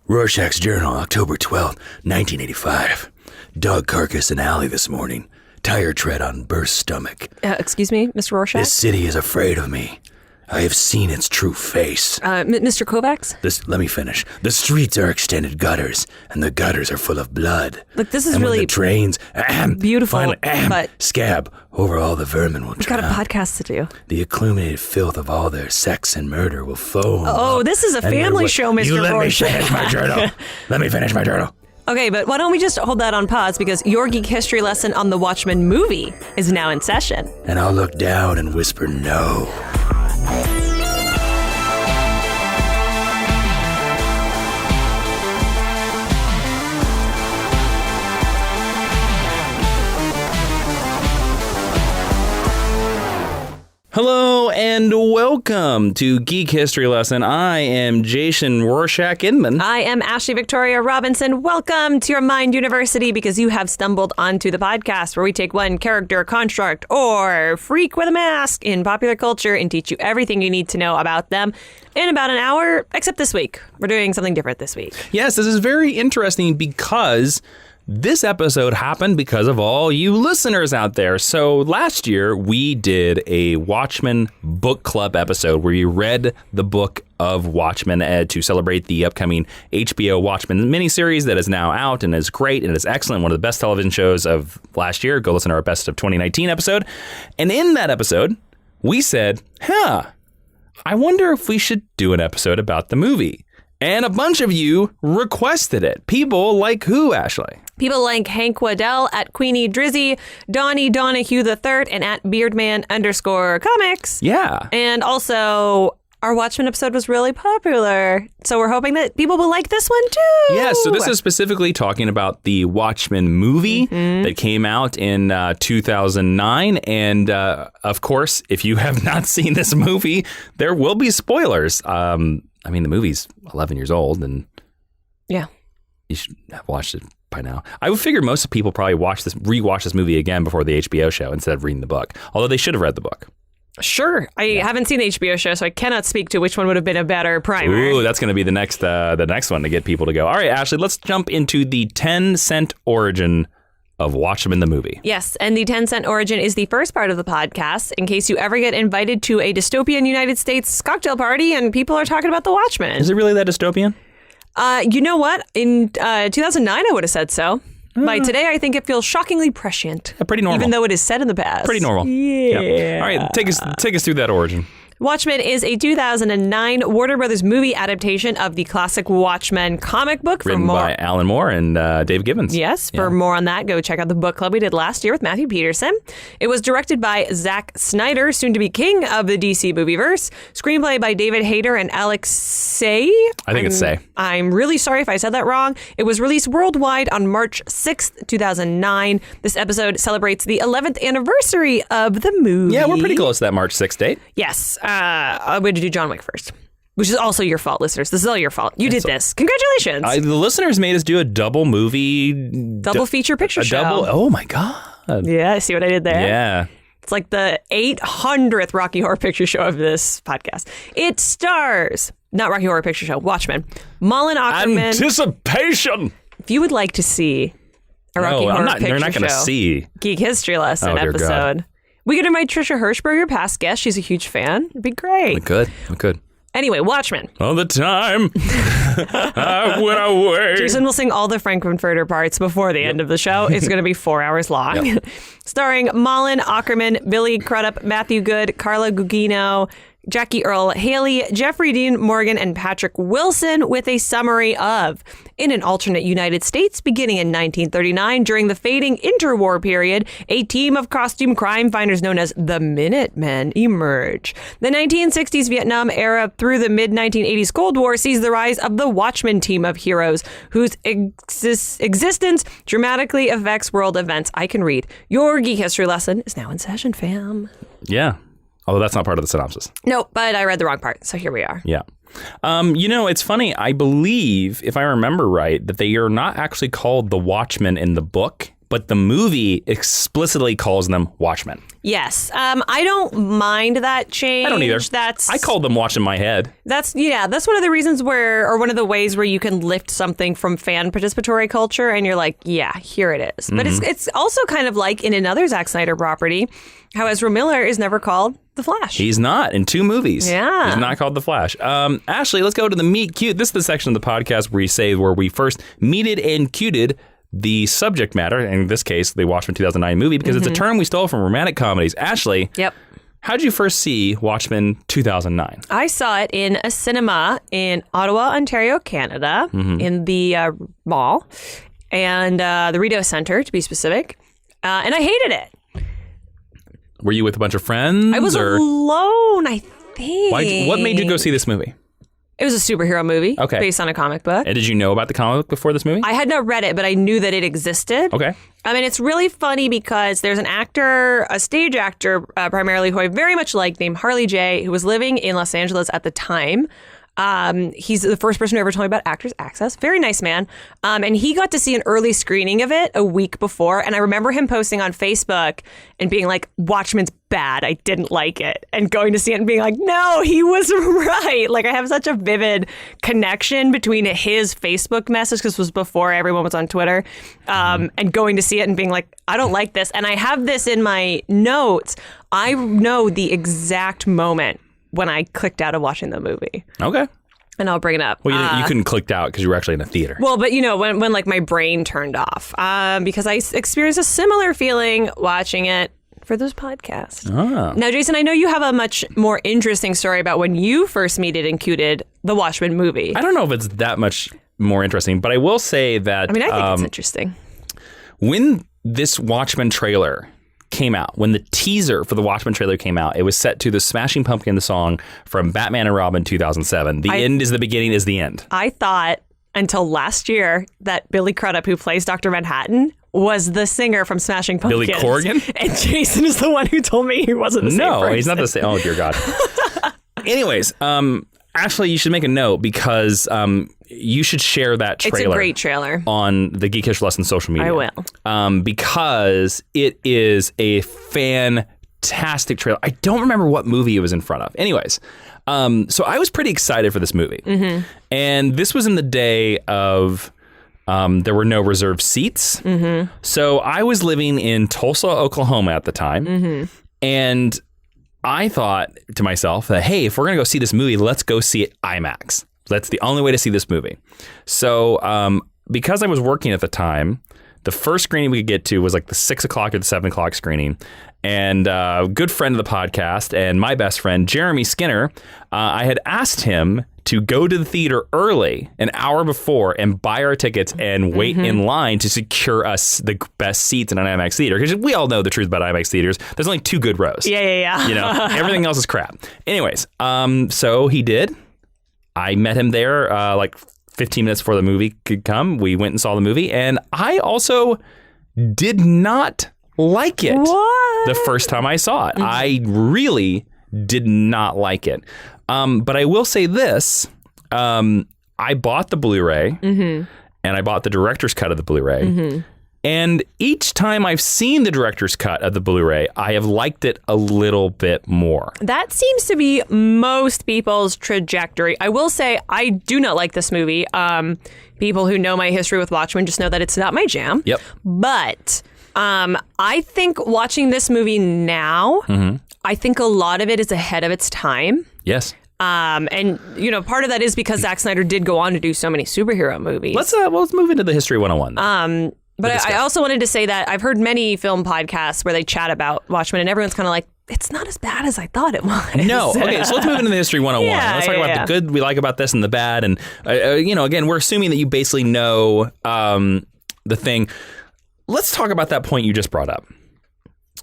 Rorschach's Journal, October 12th, 1985. Dog carcass in alley this morning. Tire tread on burst stomach. Excuse me, Mr. Rorschach? This city is afraid of me. I have seen its true face. Mr. Kovacs? Let me finish. The streets are extended gutters, and the gutters are full of blood. Look, this is and really when the trains, beautiful, finally, but scab over all the vermin will drown. We've got a podcast to do. The accumulated filth of all their sex and murder will foam. Oh, this is a family show, Mr. Rorschach. You let me finish my journal. Let me finish my journal. Okay, but why don't we just hold that on pause because your geek history lesson on the Watchmen movie is now in session. And I'll look down and whisper no. Hello and welcome to Geek History Lesson. I am Jason Rorschach Inman. I am Ashley Victoria Robinson. Welcome to your Mind University because you have stumbled onto the podcast where we take one character, construct, or freak with a mask in popular culture and teach you everything you need to know about them in about an hour, except this week. We're doing something different this week. Yes, this is very interesting because this episode happened because of all you listeners out there. So last year, we did a Watchmen book club episode where we read the book of Watchmen to celebrate the upcoming HBO Watchmen miniseries that is now out and is great and is excellent. One of the best television shows of last year. Go listen to our Best of 2019 episode. And in that episode, we said, I wonder if we should do an episode about the movie. And a bunch of you requested it. People like who, Ashley? People like Hank Waddell at Queenie Drizzy, Donnie Donahue III, and at Beardman_comics. Yeah. And also, our Watchmen episode was really popular. So we're hoping that people will like this one too. Yeah, so this is specifically talking about the Watchmen movie that came out in 2009. And of course, if you have not seen this movie, there will be spoilers. I mean, the movie's 11 years old and yeah, you should have watched it by now. I would figure most people probably rewatch this movie again before the HBO show instead of reading the book. Although they should have read the book. Sure. I haven't seen the HBO show, so I cannot speak to which one would have been a better primer. Ooh, that's going to be the next one to get people to go. All right, Ashley, let's jump into the 10-cent origin of Watchmen the movie. Yes, and the 10-cent origin is the first part of the podcast in case you ever get invited to a dystopian United States cocktail party and people are talking about the Watchmen. Is it really that dystopian? You know what? In 2009, I would have said so. By today, I think it feels shockingly prescient. Pretty normal. Even though it is set in the past. Pretty normal. Yeah. All right, take us through that origin. Watchmen is a 2009 Warner Brothers movie adaptation of the classic Watchmen comic book. Written by Alan Moore and Dave Gibbons. Yes, for more on that, go check out the book club we did last year with Matthew Peterson. It was directed by Zack Snyder, soon to be king of the DC movieverse. Screenplay by David Hayter and Alex Say. I think it's Say. I'm really sorry if I said that wrong. It was released worldwide on March 6th, 2009. This episode celebrates the 11th anniversary of the movie. Yeah, we're pretty close to that March 6th date. Yes. I'm going to do John Wick first, which is also your fault, listeners. This is all your fault. You did this. Congratulations. The listeners made us do a double movie. Double feature picture show. Oh, my God. Yeah, see what I did there? Yeah. It's like the 800th Rocky Horror Picture Show of this podcast. It stars, not Rocky Horror Picture Show, Watchmen, Mullen Aukerman. Anticipation. If you would like to see a Rocky Horror Picture Show, they're not going to see. Geek History Lesson episode. God. We could invite Trisha Hirschberger, past guest. She's a huge fan. It'd be great. We could. Anyway, Watchmen. All the time I went away. Jason will sing all the Frankfurter parts before the end of the show. It's going to be 4 hours long. Yep. Starring Mullen Aukerman, Billy Crudup, Matthew Good, Carla Gugino, Jackie Earl Haley, Jeffrey Dean Morgan, and Patrick Wilson with a summary of: in an alternate United States beginning in 1939, during the fading interwar period, a team of costume crime fighters known as the Minutemen emerge. The 1960s Vietnam era through the mid-1980s Cold War sees the rise of the Watchmen team of heroes whose existence dramatically affects world events. I can read. Your Geek History Lesson is now in session, fam. Yeah. Although that's not part of the synopsis. No, but I read the wrong part, so here we are. Yeah. It's funny. I believe, if I remember right, that they are not actually called the Watchmen in the book, but the movie explicitly calls them Watchmen. Yes. I don't mind that change. I don't either. I called them Watch in my head. That's one of the reasons one of the ways where you can lift something from fan participatory culture and you're like, yeah, here it is. But it's also kind of like in another Zack Snyder property, how Ezra Miller is never called The Flash. He's not in 2 movies. Yeah. He's not called The Flash. Ashley, let's go to the meet cute. This is the section of the podcast where we first meted and cuted the subject matter, in this case, the Watchmen 2009 movie, because it's a term we stole from romantic comedies. Ashley, yep. How did you first see Watchmen 2009? I saw it in a cinema in Ottawa, Ontario, Canada, in the mall, and the Rideau Centre, to be specific, and I hated it. Were you with a bunch of friends? I was alone, I think. What made you go see this movie? It was a superhero movie based on a comic book. And did you know about the comic book before this movie? I had not read it, but I knew that it existed. Okay. I mean, it's really funny because there's an actor, a stage actor primarily, who I very much like, named Harley J., who was living in Los Angeles at the time. He's the first person who ever told me about Actors Access. Very nice man. And he got to see an early screening of it a week before. And I remember him posting on Facebook and being like, Watchmen's bad. I didn't like it. And going to see it and being like, no, he was right. Like, I have such a vivid connection between his Facebook message, because this was before everyone was on Twitter, and going to see it and being like, I don't like this. And I have this in my notes. I know the exact moment when I clicked out of watching the movie. Okay. And I'll bring it up. Well, you couldn't clicked out because you were actually in a theater. Well, but when like my brain turned off, because I experienced a similar feeling watching it for this podcast. Oh. Now, Jason, I know you have a much more interesting story about when you first meted and cuted the Watchmen movie. I don't know if it's that much more interesting, but I will say that... I mean, I think it's interesting. When this Watchmen trailer came out, when the teaser for the Watchmen trailer came out, it was set to the Smashing Pumpkins song from Batman and Robin 2007. The end is the beginning is the end. I thought until last year that Billy Crudup, who plays Dr. Manhattan, was the singer from Smashing Pumpkins. Billy Corgan? And Jason is the one who told me he wasn't the same person. No, he's not the same. Oh, dear God. Anyways, Ashley, you should make a note because you should share that trailer. It's a great trailer. On the Geekish Lesson social media. I will. Because it is a fantastic trailer. I don't remember what movie it was in front of. Anyways, so I was pretty excited for this movie. Mm-hmm. And this was in the day of... there were no reserved seats. Mm-hmm. So I was living in Tulsa, Oklahoma at the time. Mm-hmm. And I thought to myself that, hey, if we're going to go see this movie, let's go see it IMAX. That's the only way to see this movie. So because I was working at the time, the first screening we could get to was like the 6 o'clock or the 7 o'clock screening. And a good friend of the podcast and my best friend, Jeremy Skinner, I had asked him to go to the theater early, an hour before, and buy our tickets and wait in line to secure us the best seats in an IMAX theater. Because we all know the truth about IMAX theaters. There's only 2 good rows. Yeah. You know, everything else is crap. Anyways, so he did. I met him there like 15 minutes before the movie could come. We went and saw the movie, and I also did not like it the first time I saw it. Mm-hmm. I really did not like it. But I will say this. I bought the Blu-ray, and I bought the director's cut of the Blu-ray. Mm-hmm. And each time I've seen the director's cut of the Blu-ray, I have liked it a little bit more. That seems to be most people's trajectory. I will say I do not like this movie. People who know my history with Watchmen just know that it's not my jam. Yep. But I think watching this movie now, I think a lot of it is ahead of its time. Yes. And, part of that is because Zack Snyder did go on to do so many superhero movies. Let's move into the History 101. But I also wanted to say that I've heard many film podcasts where they chat about Watchmen and everyone's kind of like, it's not as bad as I thought it was. No. Okay, so let's move into the History 101. Let's talk about the good we like about this and the bad. And, again, we're assuming that you basically know the thing. Let's talk about that point you just brought up.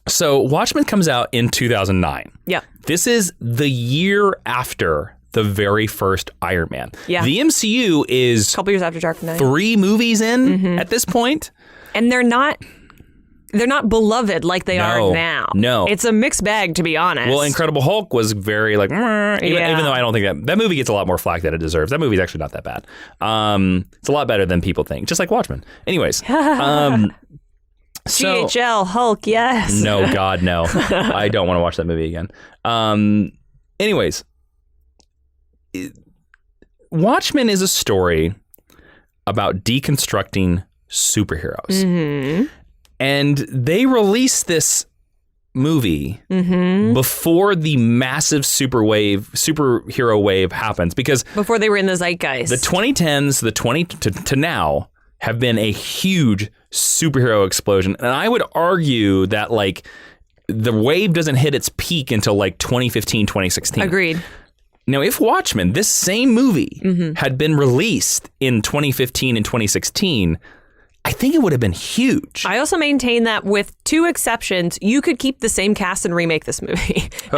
So Watchmen comes out in 2009. Yeah. This is the year after the very first Iron Man. Yeah. The MCU is a couple years after Dark Knight. 3 movies in at this point. And they're not beloved like they are now. No. It's a mixed bag, to be honest. Well, Incredible Hulk was very like, even though I don't think that movie gets a lot more flack than it deserves. That movie's actually not that bad. It's a lot better than people think, just like Watchmen. Anyways, So, GHL, Hulk, yes. no, God, no. I don't want to watch that movie again. Anyways, Watchmen is a story about deconstructing superheroes. Mm-hmm. And they released this movie before the massive superhero wave happens, because before they were in the zeitgeist. The 2010s, to now have been a huge superhero explosion. And I would argue that like the wave doesn't hit its peak until like 2015, 2016. Agreed. Now, if Watchmen, this same movie, had been released in 2015 and 2016, I think it would have been huge. I also maintain that with two exceptions, you could keep the same cast and remake this movie. Who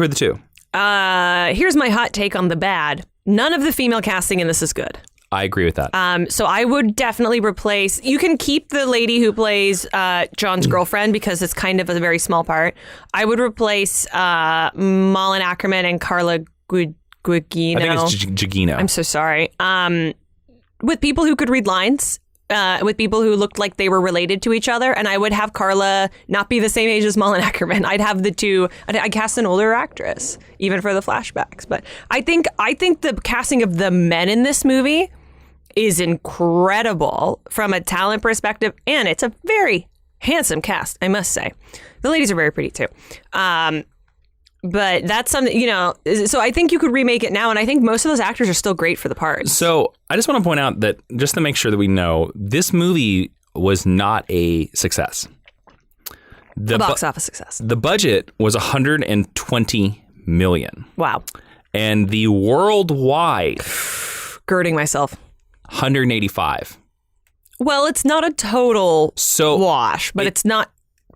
are the two? Here's my hot take on the bad. None of the female casting in this is good. I agree with that. So I would definitely replace... You can keep the lady who plays John's girlfriend because it's kind of a very small part. I would replace Malin Ackerman and Carla Gugino. I think it's Gugino. I'm so sorry. With people who could read lines. With people who looked like they were related to each other, and I would have Carla not be the same age as Malin Ackerman. I'd have the two. I'd cast an older actress, even for the flashbacks. But I think the casting of the men in this movie is incredible from a talent perspective, and it's a very handsome cast, I must say. The ladies are very pretty too. But that's something, so I think you could remake it now, and I think most of those actors are still great for the parts. So I just want to point out that, just to make sure that we know, this movie was not a success. The box office success. The budget was $120 million. Wow. And the worldwide... Girding myself. 185. Well, it's not a total wash, but it's not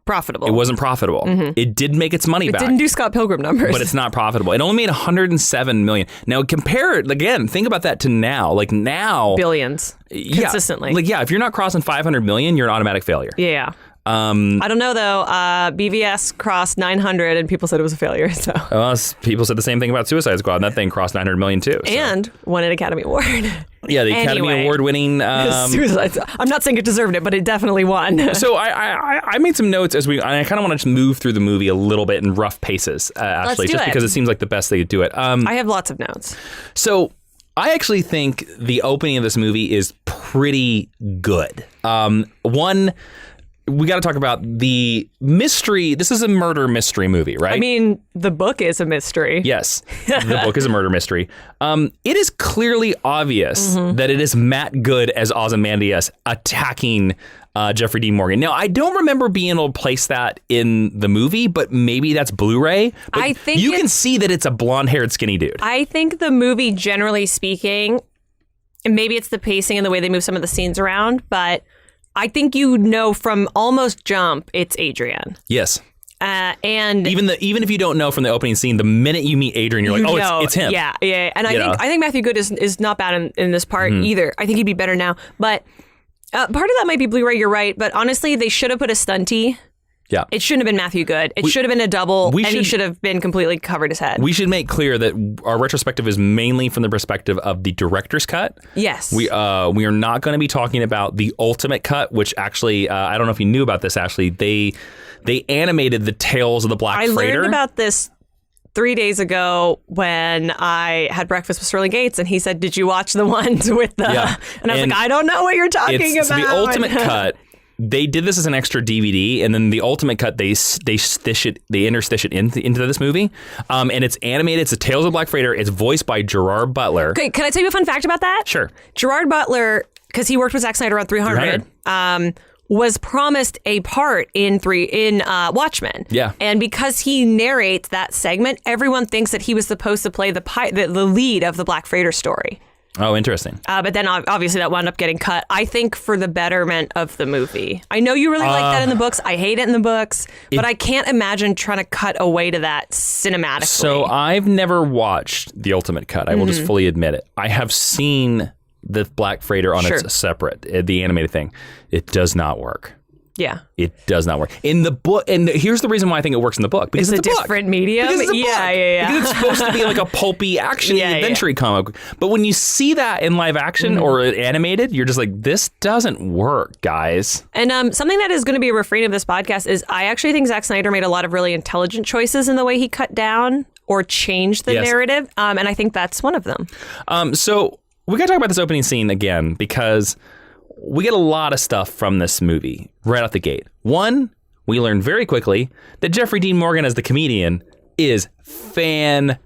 profitable. It wasn't profitable. It did make its money back. It didn't do Scott Pilgrim numbers. But it's not profitable. It only made $107 million. Now, compare it, again, think about that to now. Like now... Billions. Consistently. If you're not crossing 500 million, you're an automatic failure. Yeah. I don't know, though. BVS crossed 900 and people said it was a failure. So people said the same thing about Suicide Squad, and that thing crossed 900 million too. So. And won an Academy Award. Yeah, the Academy Award winning. I'm not saying it deserved it, but it definitely won. So I made some notes I kind of want to just move through the movie a little bit in rough paces, actually, just because it seems like the best way to do it. I have lots of notes. So I actually think the opening of this movie is pretty good. We got to talk about the mystery. This is a murder mystery movie, right? I mean, the book is a mystery. Yes, the book is a murder mystery. It is clearly obvious that it is Matt Good as Ozymandias attacking Jeffrey Dean Morgan. Now, I don't remember being able to place that in the movie, but maybe that's Blu-ray. But I think you can see that it's a blonde-haired skinny dude. I think the movie, generally speaking, and maybe it's the pacing and the way they move some of the scenes around, but I think from almost jump, it's Adrian. Yes. And even if you don't know from the opening scene, the minute you meet Adrian, you're like, it's him. Yeah. And I think Matthew Good is not bad in this part either. I think he'd be better now. But part of that might be Blu-ray. You're right. But honestly, they should have put a stunty. Yeah. It shouldn't have been Matthew Good. It should have been a double, he should have been completely covered his head. We should make clear that our retrospective is mainly from the perspective of the director's cut. Yes. We are not going to be talking about the ultimate cut, which actually, I don't know if you knew about this, Ashley. They animated the Tales of the Black Freighter. I learned about this 3 days ago when I had breakfast with Sterling Gates, and he said, "Did you watch the ones with the..." Yeah. And I was like, I don't know what you're talking about. The ultimate cut... They did this as an extra DVD, and then the ultimate cut, they interstish it into this movie, and it's animated. It's the Tales of the Black Freighter. It's voiced by Gerard Butler. Okay, can I tell you a fun fact about that? Sure. Gerard Butler, because he worked with Zack Snyder on 300. Was promised a part in Watchmen. Yeah. And because he narrates that segment, everyone thinks that he was supposed to play the lead of the Black Freighter story. Oh, interesting. But then obviously that wound up getting cut, I think, for the betterment of the movie. I know you really like that in the books. I hate it in the books. But I can't imagine trying to cut away to that cinematically. So I've never watched the ultimate cut. I will just fully admit it. I have seen the Black Freighter on its separate, the animated thing. It does not work. Yeah. It does not work. In the book, and here's the reason why I think it works in the book. Because It's it's a a book. different medium? Because it's a Yeah, book. yeah. Because it's supposed to be like a pulpy, action-y, adventure comic. But when you see that in live action or animated, you're just like, this doesn't work, guys. And something that is going to be a refrain of this podcast is I actually think Zack Snyder made a lot of really intelligent choices in the way he cut down or changed the narrative. And I think that's one of them. So we got to talk about this opening scene again because we get a lot of stuff from this movie right out the gate. One, we learn very quickly that Jeffrey Dean Morgan as the comedian is fantastic.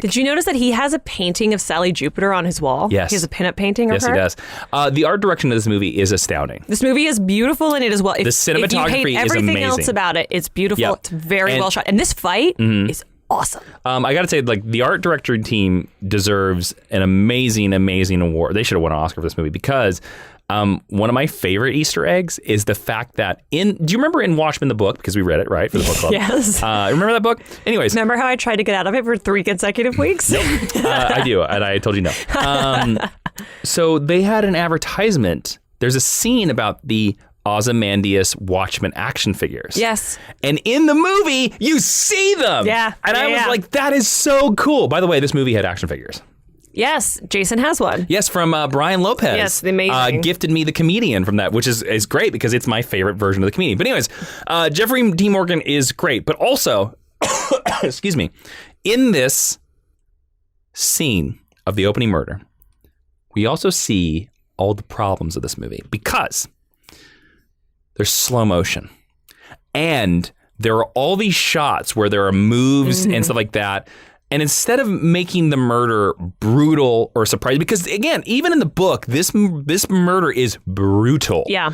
Did you notice that he has a painting of Sally Jupiter on his wall? Yes. He has a pinup painting of her? Yes, he does. The art direction of this movie is astounding. This movie is beautiful and it is well. The cinematography if you hate is everything amazing. else about it, it's beautiful. Yep. It's very well shot. And this fight is awesome. I got to say, like, the art director team deserves an amazing, amazing award. They should have won an Oscar for this movie because one of my favorite Easter eggs is the fact that do you remember in Watchmen the book, because we read it, right, for the book club? Yes. Remember that book? Anyways. Remember how I tried to get out of it for 3 consecutive weeks? I do, and I told you no. So they had an advertisement. There's a scene about the Ozymandias Watchmen action figures. Yes. And in the movie, you see them. Yeah. And I was like, that is so cool. By the way, this movie had action figures. Yes, Jason has one. Yes, from Brian Lopez. Yes, the amazing. Gifted me the comedian from that, which is great because it's my favorite version of the comedian. But anyways, Jeffrey D. Morgan is great. But also, excuse me, in this scene of the opening murder, we also see all the problems of this movie because there's slow motion. And there are all these shots where there are moves and stuff like that. And instead of making the murder brutal or surprising, because again, even in the book, this murder is brutal. Yeah.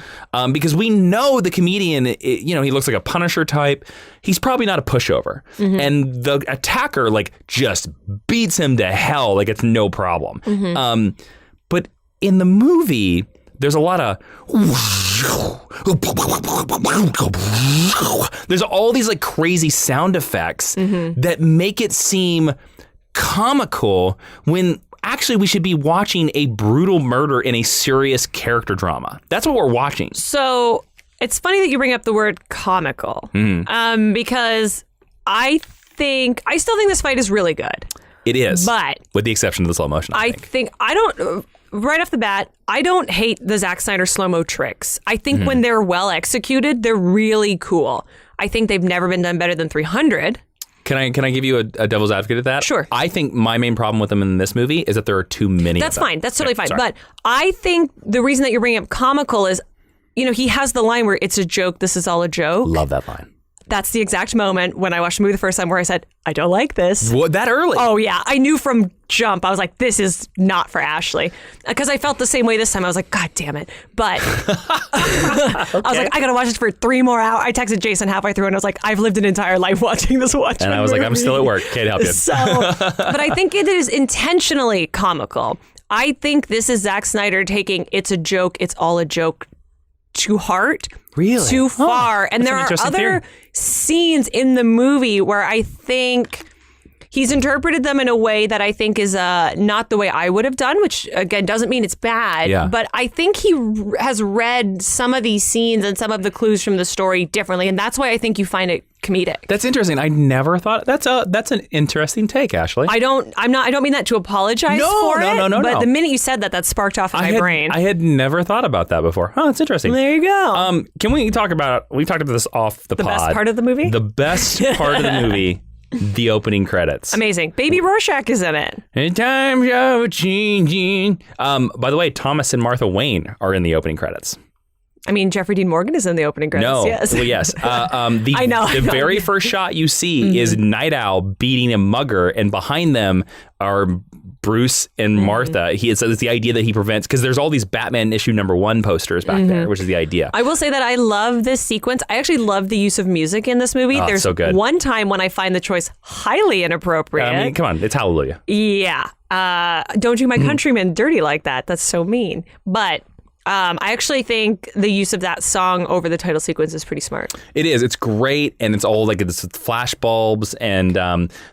Because we know the comedian, he looks like a Punisher type. He's probably not a pushover. And the attacker just beats him to hell like it's no problem. But in the movie, there's a lot of there's all these crazy sound effects that make it seem comical when actually we should be watching a brutal murder in a serious character drama. That's what we're watching. So it's funny that you bring up the word comical because I still think this fight is really good. It is, but with the exception of the slow motion. Right off the bat, I don't hate the Zack Snyder slow-mo tricks. I think when they're well executed, they're really cool. I think they've never been done better than 300. Can I give you a devil's advocate at that? Sure. I think my main problem with them in this movie is that there are too many That's of them. fine. That's totally fine. Sorry. But I think the reason that you're bringing up comical is, he has the line where it's a joke, this is all a joke. Love that line. That's the exact moment when I watched the movie the first time where I said, I don't like this. What, that early? Oh, yeah. I knew from jump. I was like, this is not for Ashley. Because I felt the same way this time. I was like, God damn it. But I was like, I got to watch this for 3 more hours. I texted Jason halfway through and I was like, I've lived an entire life watching this Watchmen And I was like, I'm still at work. Can't help you. But I think it is intentionally comical. I think this is Zack Snyder taking it's a joke, it's all a joke to heart. Really? Too far. And there are other scenes in the movie where I think he's interpreted them in a way that I think is not the way I would have done, which again doesn't mean it's bad. Yeah. But I think he has read some of these scenes and some of the clues from the story differently. And that's why I think you find it comedic. That's interesting. I never thought that's an interesting take, Ashley. I don't mean that to apologize for it. No. But the minute you said that sparked off in my brain. I had never thought about that before. Oh, that's interesting. There you go. Can we talk about? We've talked about this off the pod. The best part of the movie? The best part of the movie. The opening credits. Amazing. Baby Rorschach is in it. And times are changing. By the way, Thomas and Martha Wayne are in the opening credits. I mean, Jeffrey Dean Morgan is in the opening credits. No. Yes. Well, yes. I know. The very first shot you see is Night Owl beating a mugger, and behind them are Bruce and Martha. It's the idea that he prevents, because there's all these Batman issue #1 posters back there, which is the idea. I will say that I love this sequence. I actually love the use of music in this movie. Oh, There's so good. one time when I find the choice highly inappropriate. I mean, come on, it's Hallelujah. Yeah. Don't do my countrymen dirty like that. That's so mean. But I actually think the use of that song over the title sequence is pretty smart. It is. It's great, and it's all like it's flash bulbs, and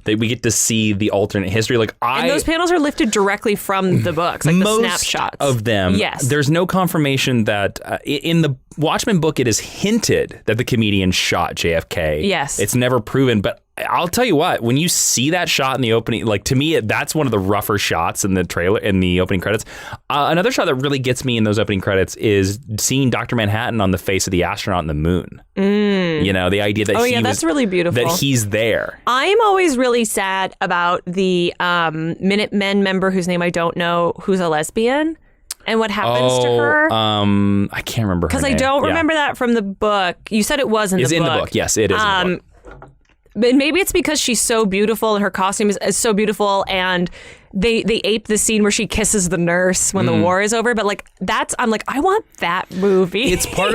we get to see the alternate history. And those panels are lifted directly from the books, like the snapshots of them. Yes. There's no confirmation that in the Watchmen book it is hinted that the comedian shot JFK. Yes. It's never proven, but I'll tell you what, when you see that shot in the opening, to me, that's one of the rougher shots in the trailer, in the opening credits. Another shot that really gets me in those opening credits is seeing Dr. Manhattan on the face of the astronaut on the moon. The idea that that's really beautiful. That he's there. I'm always really sad about the Minutemen member whose name I don't know, who's a lesbian. And what happens to her? I can't remember her name. Because I don't remember that from the book. You said it was in the book. It's in the book. Yes, it is in the book. But maybe it's because she's so beautiful and her costume is so beautiful, and they ape the scene where she kisses the nurse when the war is over. But I'm like, I want that movie. It's part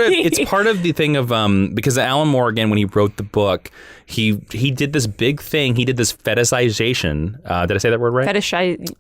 of the thing of because Alan Moore, again, when he wrote the book, he did this big thing. He did this fetishization. Did I say that word right? Fetishization.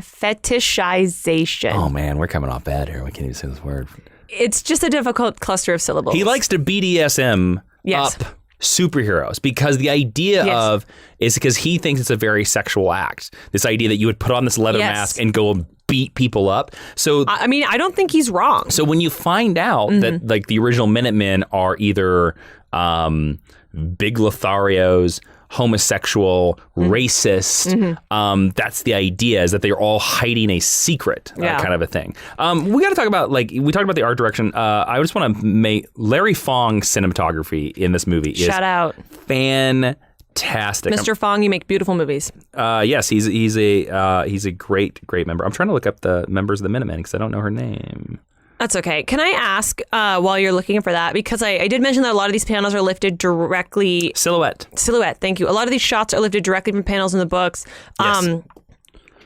Fetishization. Oh man, we're coming off bad here. We can't even say this word. It's just a difficult cluster of syllables. He likes to BDSM up superheroes because the idea is because he thinks it's a very sexual act. This idea that you would put on this leather mask and go and beat people up. So I mean, I don't think he's wrong. So when you find out that the original Minutemen are either big Lotharios, homosexual, racist. That's the idea, is that they're all hiding a secret kind of a thing. We got to talk about, we talked about the art direction. I just want to make Larry Fong's cinematography in this movie Shout out. Fantastic. Mr. Fong, you make beautiful movies. Yes, he's a great member. I'm trying to look up the members of the Minutemen because I don't know her name. That's okay. Can I ask, while you're looking for that, because I did mention that a lot of these panels are lifted directly... Silhouette, thank you. A lot of these shots are lifted directly from panels in the books. Yes.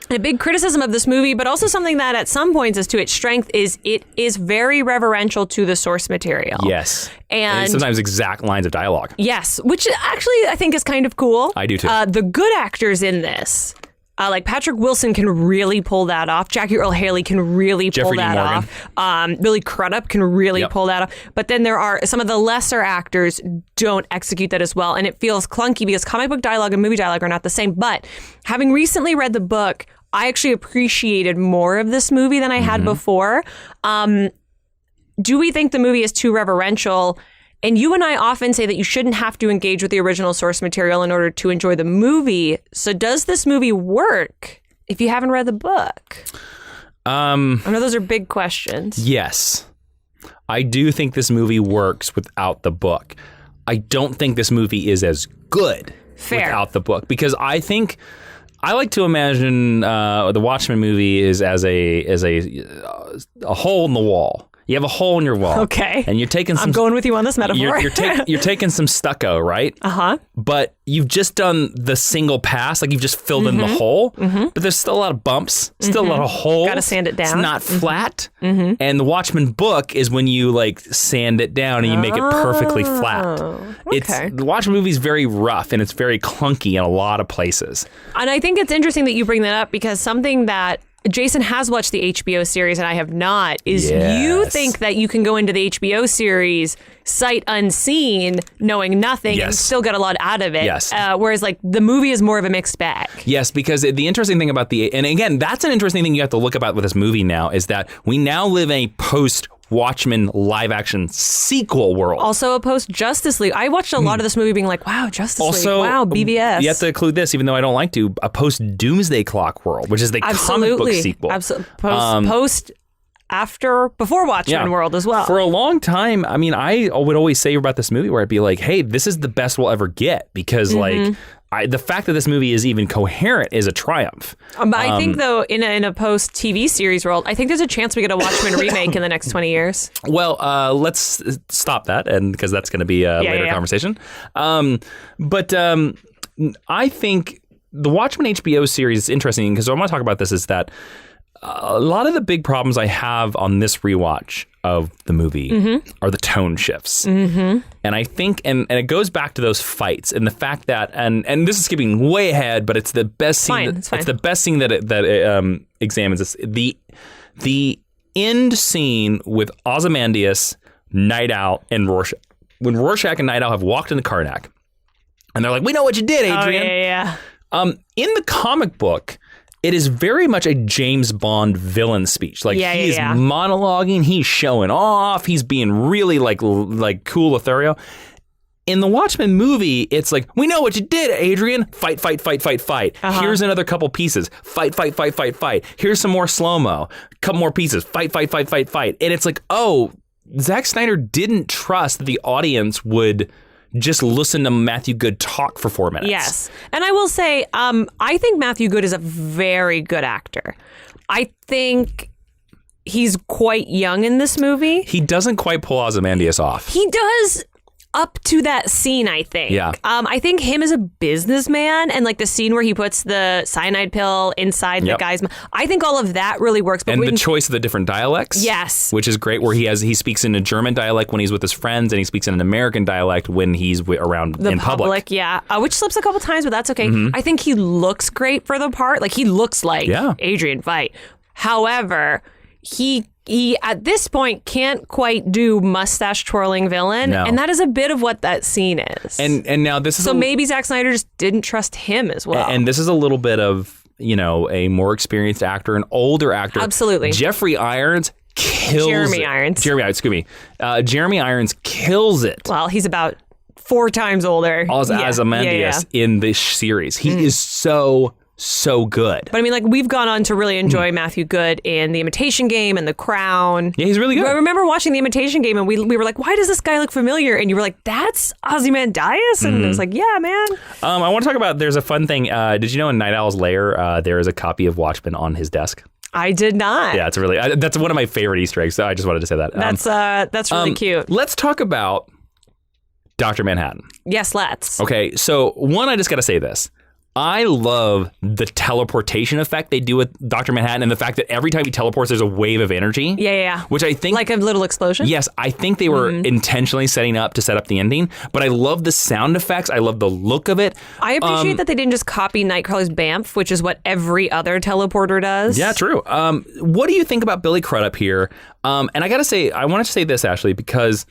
A big criticism of this movie, but also something that at some points is to its strength, is it is very reverential to the source material. Yes. And sometimes exact lines of dialogue. Yes, which actually I think is kind of cool. I do too. The good actors in this... like Patrick Wilson can really pull that off. Jackie Earle Haley can really pull that off. Billy Crudup can really pull that off. But then there are some of the lesser actors don't execute that as well. And it feels clunky because comic book dialogue and movie dialogue are not the same. But having recently read the book, I actually appreciated more of this movie than I had before. Do we think the movie is too reverential? And you and I often say that you shouldn't have to engage with the original source material in order to enjoy the movie. So does this movie work if you haven't read the book? I know those are big questions. Yes. I do think this movie works without the book. I don't think this movie is as good without the book, because I think I like to imagine the Watchmen movie is as a hole in the wall. You have a hole in your wall. Okay. And you're taking some... I'm going with you on this metaphor. You're taking some stucco, right? Uh-huh. But you've just done the single pass, you've just filled in the hole, but there's still a lot of bumps, still a lot of holes. Got to sand it down. It's not flat. And the Watchmen book is when you sand it down and you make it perfectly flat. Okay. The Watchmen movie is very rough and it's very clunky in a lot of places. And I think it's interesting that you bring that up, because something that Jason has watched the HBO series and I have not, is you think that you can go into the HBO series sight unseen, knowing nothing, and still get a lot out of it. Yes. Whereas the movie is more of a mixed bag. Yes, because the interesting thing about and again, that's an interesting thing you have to look about with this movie now, is that we now live in a post-Watchmen live-action sequel world. Also a post-Justice League. I watched a lot of this movie being like, wow, Justice League, wow, BVS. You have to include this, even though I don't like to, a post-Doomsday Clock world, which is the comic book sequel. Absolutely. Before Watchmen world as well. For a long time, I mean, I would always say about this movie where I'd be like, hey, this is the best we'll ever get, because the fact that this movie is even coherent is a triumph. But I think, though, in a post-TV series world, I think there's a chance we get a Watchmen remake in the next 20 years. Well, let's stop that, because that's going to be a later conversation. But I think the Watchmen HBO series is interesting, because what I want to talk about this is that a lot of the big problems I have on this rewatch of the movie are the tone shifts. And I think, and it goes back to those fights and the fact that, and this is skipping way ahead, but it's the best scene. It's the best scene that examines this. The end scene with Ozymandias, Night Owl, and Rorschach. When Rorschach and Night Owl have walked into Karnak, and they're like, "We know what you did, Adrian." Oh, yeah. In the comic book, it is very much a James Bond villain speech. Like he's monologuing, he's showing off, he's being really like cool Lothario. In the Watchmen movie, it's like, "We know what you did, Adrian. Fight, fight, fight, fight, fight. Here's another couple pieces. Fight, fight, fight, fight, fight. Here's some more slow-mo. Couple more pieces. Fight, fight, fight, fight, fight." And it's like, oh, Zack Snyder didn't trust that the audience would just listen to Matthew Good talk for 4 minutes. Yes. And I will say, I think Matthew Good is a very good actor. I think he's quite young in this movie. He doesn't quite pull Ozymandias off. He does up to that scene, I think. Yeah. I think him as a businessman and like the scene where he puts the cyanide pill inside the guy's mouth, I think all of that really works. But and the choice of the different dialects. Yes. Which is great, where he speaks in a German dialect when he's with his friends, and he speaks in an American dialect when he's around in public. Yeah. Which slips a couple times, but that's okay. I think he looks great for the part. Like, he looks like Adrian Veidt. However, he at this point can't quite do mustache twirling villain, and that is a bit of what that scene is. And now this is maybe Zack Snyder just didn't trust him as well. And this is a little bit of, a more experienced actor, an older actor. Absolutely. Jeremy Irons kills Jeremy Irons, excuse me. Jeremy Irons kills it. Well, he's about 4 times older. As Ozymandias in this series. He is so good. But I mean, like, we've gone on to really enjoy Matthew Good in The Imitation Game and The Crown. Yeah, he's really good. I remember watching The Imitation Game and we were like, why does this guy look familiar? And you were like, that's Ozymandias? And I was like, yeah, man. I want to talk about, there's a fun thing. Did you know in Night Owl's lair, there is a copy of Watchmen on his desk? I did not. Yeah, that's one of my favorite Easter eggs, so I just wanted to say that. That's really cute. Let's talk about Dr. Manhattan. Yes, let's. Okay, so one, I just got to say this. I love the teleportation effect they do with Dr. Manhattan, and the fact that every time he teleports, there's a wave of energy. Yeah. Which I think... like a little explosion? Yes, I think they were intentionally set up the ending, but I love the sound effects. I love the look of it. I appreciate that they didn't just copy Nightcrawler's Bamf, which is what every other teleporter does. Yeah, true. What do you think about Billy Crudup here? And I got to say, I wanted to say this, Ashley, because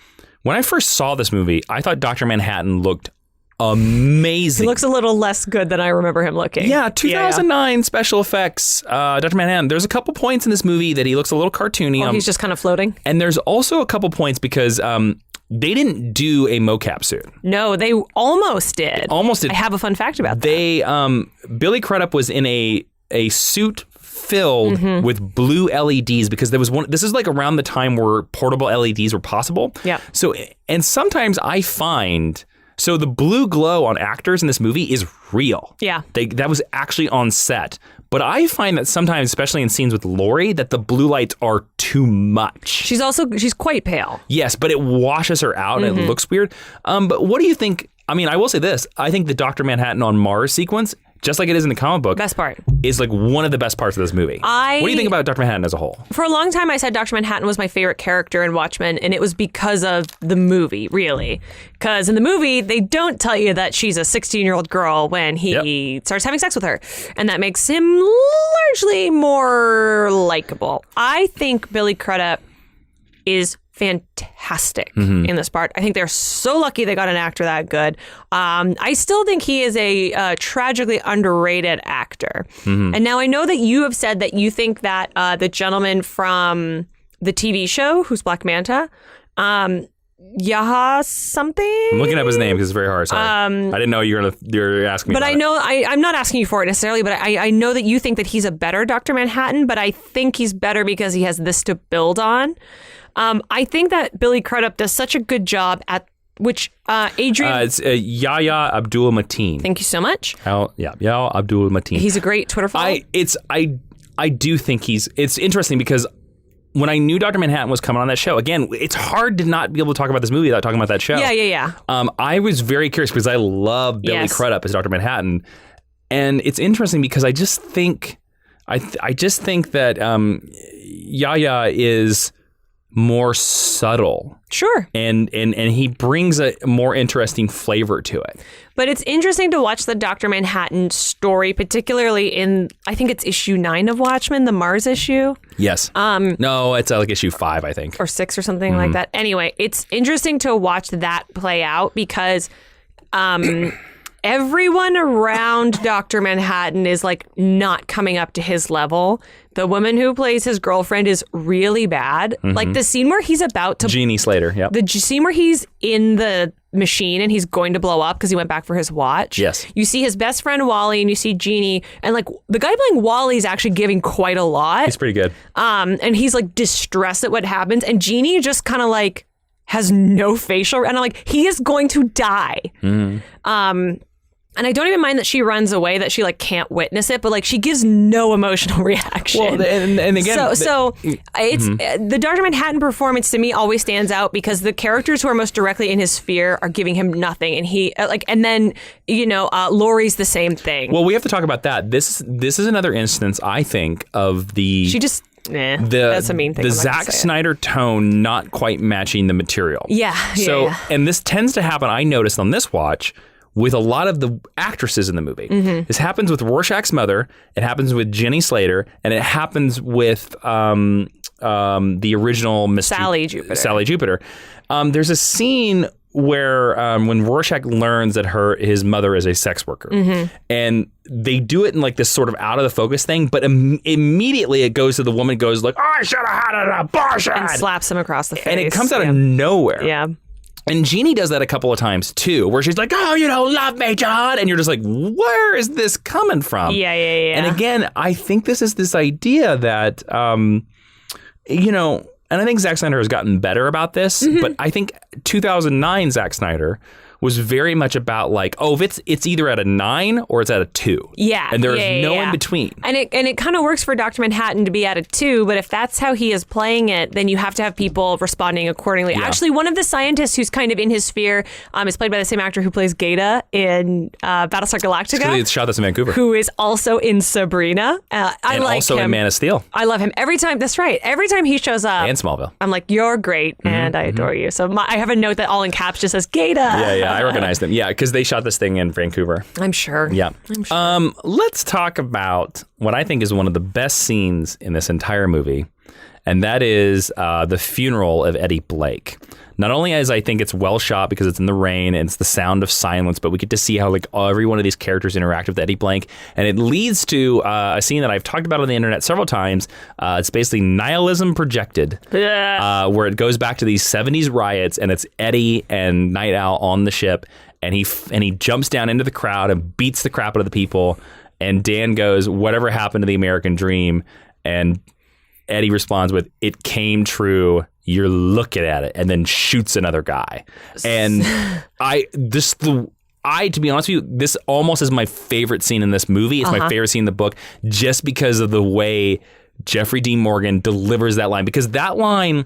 when I first saw this movie, I thought Dr. Manhattan looked amazing. He looks a little less good than I remember him looking. Yeah, 2009 special effects. Dr. Manhattan. There's a couple points in this movie that he looks a little cartoony. He's just kind of floating. And there's also a couple points because they didn't do a mocap suit. No, they almost did. Almost did. I have a fun fact about that. Billy Crudup was in a suit filled with blue LEDs because there was one. This is like around the time where portable LEDs were possible. Yeah. So, and sometimes I find. So the blue glow on actors in this movie is real. Yeah. That was actually on set. But I find that sometimes, especially in scenes with Laurie, that the blue lights are too much. She's quite pale. Yes, but it washes her out and it looks weird. But what do you think? I mean, I will say this. I think the Dr. Manhattan on Mars sequence, just like it is in the comic book, best part, is like one of the best parts of this movie. What do you think about Dr. Manhattan as a whole? For a long time, I said Dr. Manhattan was my favorite character in Watchmen, and it was because of the movie, really. Because in the movie, they don't tell you that she's a 16-year-old girl when he starts having sex with her, and that makes him largely more likable. I think Billy Crudup is fantastic in this part. I think they're so lucky they got an actor that good. I still think he is a tragically underrated actor. And now I know that you have said that you think that the gentleman from the TV show, who's Black Manta, Yaha something? I'm looking up his name because it's very hard. Sorry. I didn't know you're asking me. But about I know I'm not asking you for it necessarily, but I know that you think that he's a better Dr. Manhattan, but I think he's better because he has this to build on. I think that Billy Crudup does such a good job at which Adrian. It's Yahya Abdul Mateen. Thank you so much. Yahya Abdul Mateen. He's a great Twitter follow. I do think it's interesting because when I knew Dr. Manhattan was coming on that show, again, it's hard to not be able to talk about this movie without talking about that show. Yeah. I was very curious because I love Billy Crudup as Dr. Manhattan, and it's interesting because I just think that Yahya is more subtle. Sure. And he brings a more interesting flavor to it. But it's interesting to watch the Dr. Manhattan story, particularly in, I think it's issue 9 of Watchmen, the Mars issue. Yes. No, it's like issue 5, I think. Or 6 or something like that. Anyway, it's interesting to watch that play out because everyone around Dr. Manhattan is like not coming up to his level. The woman who plays his girlfriend is really bad. Like the scene where he's about to... Jeannie Slater, yeah. The scene where he's in the machine and he's going to blow up because he went back for his watch. Yes. You see his best friend Wally and you see Jeannie, and like the guy playing Wally is actually giving quite a lot. He's pretty good. And he's like distressed at what happens, and Jeannie just kind of like has no facial, and I'm like, he is going to die. And I don't even mind that she runs away, that she like can't witness it, but like she gives no emotional reaction. Well, and again, it's the Dr. Manhattan performance to me always stands out because the characters who are most directly in his sphere are giving him nothing, and he and then Laurie's the same thing. Well, we have to talk about that. This is another instance, I think, of the that's a mean thing. The Zack Snyder tone not quite matching the material. And this tends to happen. I noticed on this watch with a lot of the actresses in the movie. This happens with Rorschach's mother, it happens with Jenny Slater, and it happens with the original Sally Jupiter. There's a scene where when Rorschach learns that his mother is a sex worker, and they do it in like this sort of out of the focus thing, but immediately it goes to the woman goes like, I should have had an abortion! And slaps him across the face. And it comes out of nowhere. Yeah. And Jeannie does that a couple of times too, where she's like, oh, you don't love me, John. And you're just like, where is this coming from? Yeah. And again, I think this is this idea that, and I think Zack Snyder has gotten better about this, but I think 2009 Zack Snyder was very much about like, oh, if it's either at a 9 or it's at a 2. Yeah. And there's no in between. And it kind of works for Dr. Manhattan to be at a 2, but if that's how he is playing it, then you have to have people responding accordingly. Yeah. Actually, one of the scientists who's kind of in his sphere is played by the same actor who plays Gaeta in Battlestar Galactica. It's shot this in Vancouver. Who is also in Sabrina. I and like also him. in Man of Steel. I love him every time. That's right. Every time he shows up. And Smallville. I'm like, you're great, and I adore you. So I have a note that all in caps just says Gaeta. Yeah, I recognize them. Yeah, because they shot this thing in Vancouver. I'm sure. Yeah. I'm sure. Let's talk about what I think is one of the best scenes in this entire movie, and that is the funeral of Eddie Blake. Not only as I think it's well shot because it's in the rain and it's the sound of silence, but we get to see how like every one of these characters interact with Eddie Blake, and it leads to a scene that I've talked about on the internet several times. It's basically nihilism projected, where it goes back to these 70s riots, and it's Eddie and Night Owl on the ship, and he jumps down into the crowd and beats the crap out of the people, and Dan goes, "Whatever happened to the American dream?" And Eddie responds with, "It came true. You're looking at it," and then shoots another guy. And to be honest with you, this almost is my favorite scene in this movie. It's my favorite scene in the book, just because of the way Jeffrey Dean Morgan delivers that line. Because that line,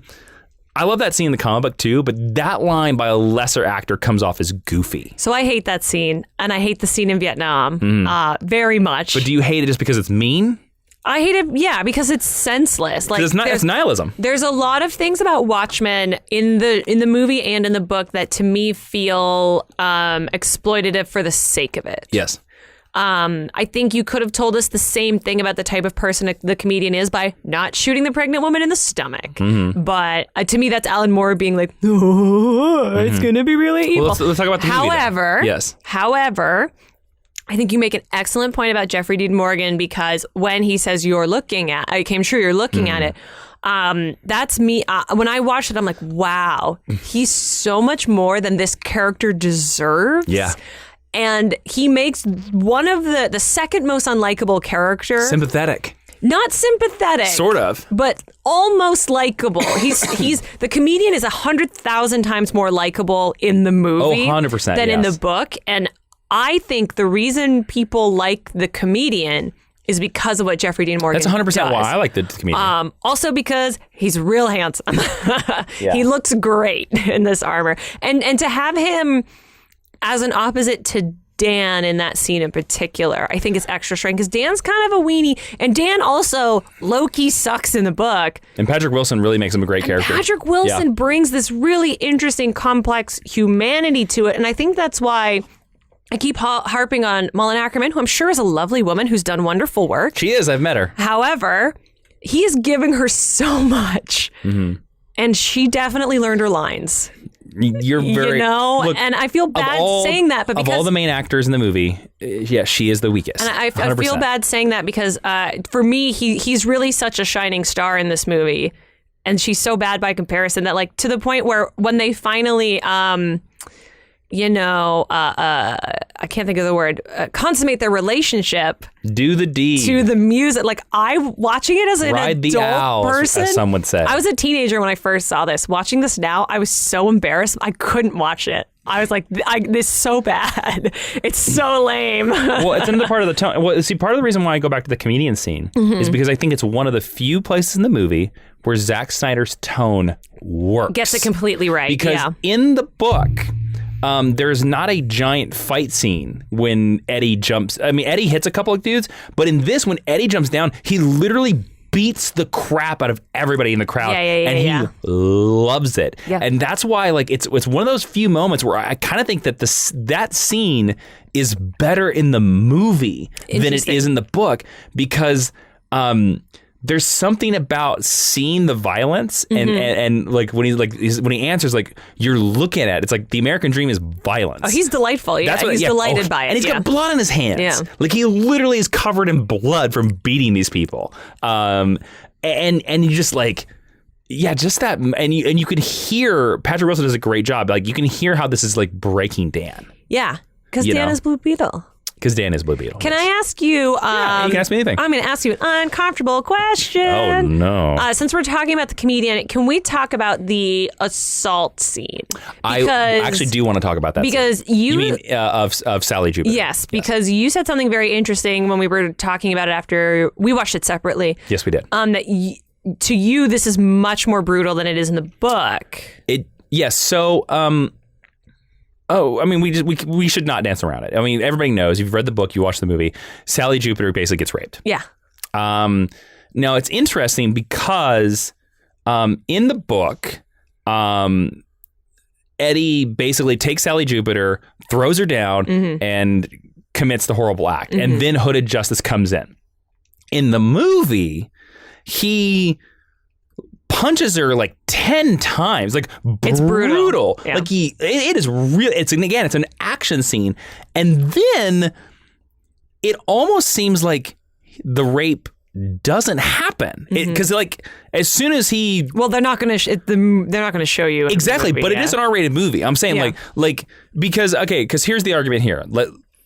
I love that scene in the comic book too, but that line by a lesser actor comes off as goofy. So I hate that scene, and I hate the scene in Vietnam very much. But do you hate it just because it's mean? I hate it, yeah, because it's senseless. Like it's nihilism. There's a lot of things about Watchmen in the movie and in the book that to me feel exploitative for the sake of it. Yes. I think you could have told us the same thing about the type of person the comedian is by not shooting the pregnant woman in the stomach. But to me, that's Alan Moore being like, oh, it's going to be really evil. Well, let's talk about the movie, However, I think you make an excellent point about Jeffrey Dean Morgan, because when he says you're looking at, it came true, you're looking at it. That's me. When I watched it, I'm like, wow, he's so much more than this character deserves. Yeah. And he makes one of the second most unlikable character. Sympathetic. Not sympathetic. Sort of. But almost likable. He's the comedian is 100,000 times more likable in the movie 100%, than in the book. And I think the reason people like the comedian is because of what Jeffrey Dean Morgan does. That's 100% why I like the comedian. Also because he's real handsome. He looks great in this armor. And to have him as an opposite to Dan in that scene in particular, I think is extra strong because Dan's kind of a weenie, and Dan also low-key sucks in the book. And Patrick Wilson really makes him a great character. Patrick Wilson brings this really interesting, complex humanity to it, and I think that's why I keep harping on Malin Ackerman, who I'm sure is a lovely woman who's done wonderful work. She is. I've met her. However, he is giving her so much, and she definitely learned her lines. You're very, look, and I feel bad saying that, but because of all the main actors in the movie, she is the weakest. And I feel bad saying that because for me, he's really such a shining star in this movie, and she's so bad by comparison that, like, to the point where when they finally, I can't think of the word, consummate their relationship. Do the deed. To the music. Like, watching it as an adult person. As some would say. I was a teenager when I first saw this. Watching this now, I was so embarrassed. I couldn't watch it. I was like, this is so bad. It's so lame. Well, it's another part of the tone. Well, see, part of the reason why I go back to the comedian scene is because I think it's one of the few places in the movie where Zack Snyder's tone works. Gets it completely right. Because in the book, there's not a giant fight scene when Eddie jumps. I mean, Eddie hits a couple of dudes, but in this, when Eddie jumps down, he literally beats the crap out of everybody in the crowd, and he loves it. Yeah. And that's why, like, it's one of those few moments where I kind of think that that scene is better in the movie than it is in the book, because there's something about seeing the violence and like when he answers, like, you're looking at it, it's like the American dream is violence. Oh, he's delightful. Yeah, he's delighted by it. And he's got blood on his hands. Yeah. Like, he literally is covered in blood from beating these people. And you just like, just that, and you could hear Patrick Wilson does a great job. Like, you can hear how this is like breaking Dan. Yeah, because Dan is Blue Beetle. Because Dan is Blue Beetle. Can I ask you... you can ask me anything. I'm going to ask you an uncomfortable question. Oh, no. Since we're talking about the comedian, can we talk about the assault scene? I actually do want to talk about that because scene. You mean of Sally Jupiter? Yes, because you said something very interesting when we were talking about it after we watched it separately. Yes, we did. That to you, this is much more brutal than it is in the book. Yes, so... I mean, we should not dance around it. I mean, everybody knows, if you've read the book, you watch the movie, Sally Jupiter basically gets raped. Yeah. Now, it's interesting because in the book, Eddie basically takes Sally Jupiter, throws her down, and commits the horrible act. And then Hooded Justice comes in. In the movie, he punches her like 10 times, like it's brutal. Yeah. Like it is real. It's an action scene, and then it almost seems like the rape doesn't happen because like as soon as they're not going to show you exactly, movie, but it is an R-rated movie. I'm saying like because here's the argument here.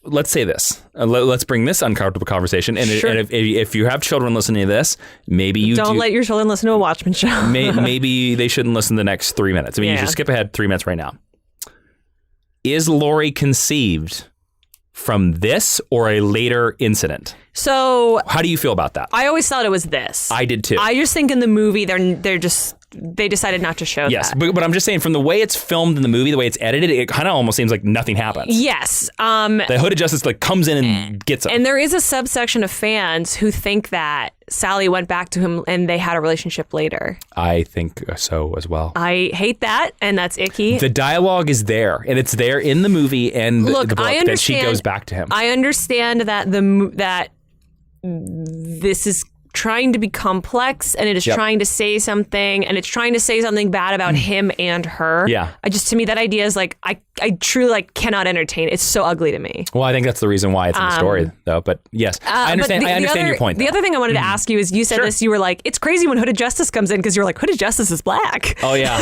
Let's say this. Let's bring this uncomfortable conversation. And, sure. and if you have children listening to this, maybe you don't let your children listen to a Watchmen show. Maybe they shouldn't listen the next 3 minutes. I mean, you should skip ahead 3 minutes right now. Is Lori conceived from this or a later incident? So how do you feel about that? I always thought it was this. I did too. I just think in the movie they decided not to show that. Yes, but I'm just saying, from the way it's filmed in the movie, the way it's edited, it kind of almost seems like nothing happens. Yes. The Hooded Justice like comes in and gets him. And there is a subsection of fans who think that Sally went back to him and they had a relationship later. I think so as well. I hate that, and that's icky. The dialogue is there, and it's there in the movie and the book that she goes back to him. I understand that that this is trying to be complex, and it is trying to say something, and it's trying to say something bad about him and her. Yeah. To me, that idea is like, I truly like cannot entertain it. It's so ugly to me. Well, I think that's the reason why it's in the story, though. But yes, I understand. I understand your point. The other thing I wanted to ask you is, you said this. You were like, it's crazy when Hooded Justice comes in because you're like, Hooded Justice is black. Oh yeah.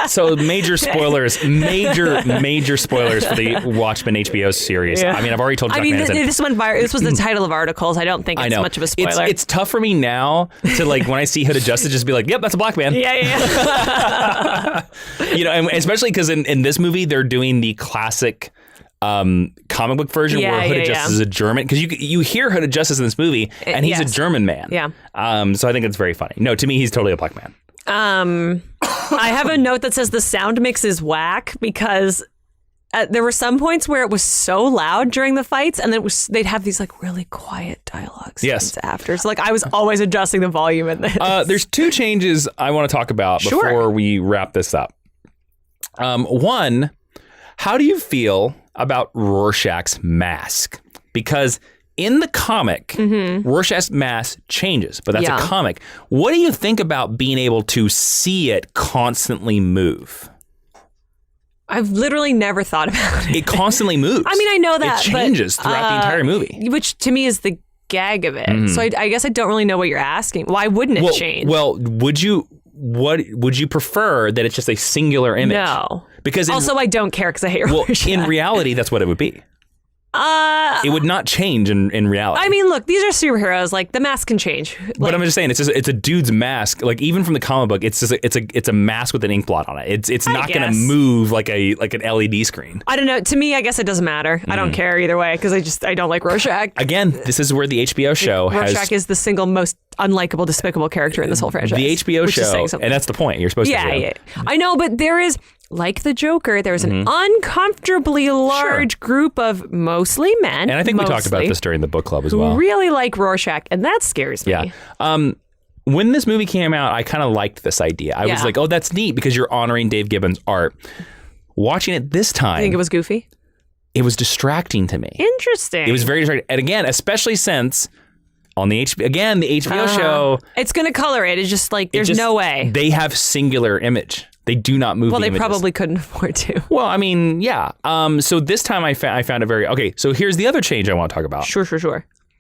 So major spoilers, major spoilers for the Watchmen HBO series. Yeah. I mean, I've already told you. This went viral. This was the title of articles. I don't think it's much of a spoiler. It's tough for me now to, like, when I see Hooded Justice, just be like, yep, that's a black man. Yeah. And especially because in this movie, they're doing the classic comic book version where Hooded Justice is a German, because you hear Hooded Justice in this movie and he's a German man. Yeah. So I think it's very funny. No, to me, he's totally a black man. I have a note that says the sound mix is whack because there were some points where it was so loud during the fights, and then they'd have these like really quiet dialogues. Yes. After, so like I was always adjusting the volume in this. There's two changes I want to talk about before we wrap this up. One, how do you feel about Rorschach's mask? Because in the comic, Rorschach's mask changes, but that's a comic. What do you think about being able to see it constantly move? I've literally never thought about it. It constantly moves. I mean, I know that. It changes throughout the entire movie. Which to me is the gag of it. So I guess I don't really know what you're asking. Why wouldn't it change? Well, would you prefer that it's just a singular image? No. Because also, I don't care because I hate Rorschach. In reality, that's what it would be. It would not change in reality. I mean, look, these are superheroes. Like the mask can change. But I'm just saying, it's a dude's mask. Like even from the comic book, it's a mask with an ink blot on it. It's not going to move like an LED screen. I don't know. To me, I guess it doesn't matter. I don't care either way because I don't like Rorschach. Again, this is where the HBO show Rorschach is the single most unlikable, despicable character in this whole franchise. The HBO show, and that's the point. You're supposed to. Yeah. I know, but there is. Like the Joker, there's an uncomfortably large group of mostly men. And I think we talked about this during the book club as well. Who really like Rorschach, and that scares me. Yeah. When this movie came out, I kind of liked this idea. I was like, oh, that's neat because you're honoring Dave Gibbons' art. Watching it this time. I think it was goofy. It was distracting to me. Interesting. It was very distracting. And again, especially since on the HBO show. It's going to color it. It's just like, there's no way. They have singular image. They do not move. Well, the they probably couldn't afford to. Well, I mean, yeah. So this time I found it very okay. So here's the other change I want to talk about. Sure.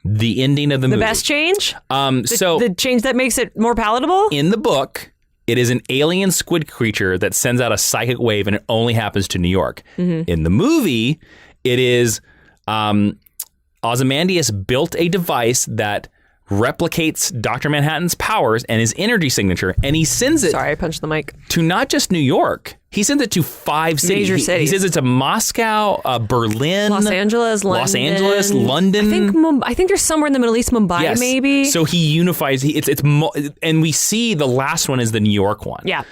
The ending of the movie. The best change? So the change that makes it more palatable? In the book, it is an alien squid creature that sends out a psychic wave, and it only happens to New York. In the movie, it is Ozymandias built a device that replicates Dr. Manhattan's powers and his energy signature, and he sends it. Sorry, I punched the mic. To not just New York. He sends it to 5 cities. Major cities. He sends it to Moscow, Berlin, Los Angeles, London. I think there's somewhere in the Middle East, Mumbai, maybe. So he unifies. And we see the last one is the New York one. Yeah.